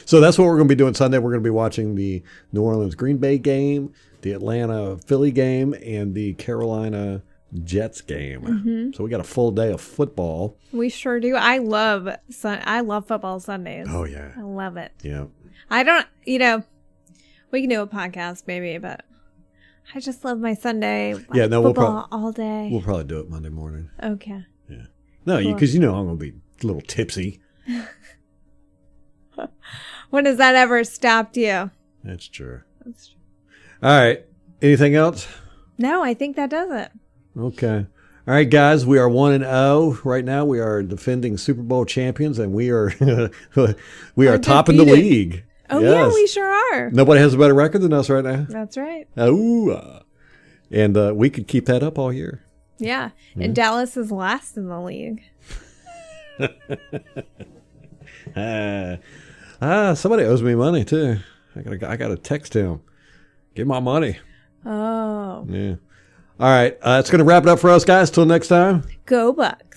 [SPEAKER 2] So that's what we're going to be doing Sunday. We're going to be watching the New Orleans Green Bay game, the Atlanta Philly game, and the Carolina Jets game. Mm-hmm. So we got a full day of football.
[SPEAKER 3] We sure do. I love football Sundays.
[SPEAKER 2] Oh, yeah.
[SPEAKER 3] I love it.
[SPEAKER 2] Yeah.
[SPEAKER 3] I don't, we can do a podcast maybe, but I just love my Sunday football all day.
[SPEAKER 2] We'll probably do it Monday morning.
[SPEAKER 3] Okay.
[SPEAKER 2] Yeah. No, because cool. I'm going to be a little tipsy.
[SPEAKER 3] When has that ever stopped you?
[SPEAKER 2] That's true. All right. Anything else?
[SPEAKER 3] No, I think that does it.
[SPEAKER 2] Okay. All right, guys. We are 1-0 right now. We are defending Super Bowl champions, and we are top in the league.
[SPEAKER 3] Oh, yes. Yeah, we sure are.
[SPEAKER 2] Nobody has a better record than us right now.
[SPEAKER 3] That's right.
[SPEAKER 2] And we could keep that up all year.
[SPEAKER 3] Yeah. And Dallas is last in the league.
[SPEAKER 2] Somebody owes me money too. I gotta text him. Get my money.
[SPEAKER 3] Oh.
[SPEAKER 2] Yeah. All right. That's gonna wrap it up for us, guys. Till next time.
[SPEAKER 3] Go Bucks.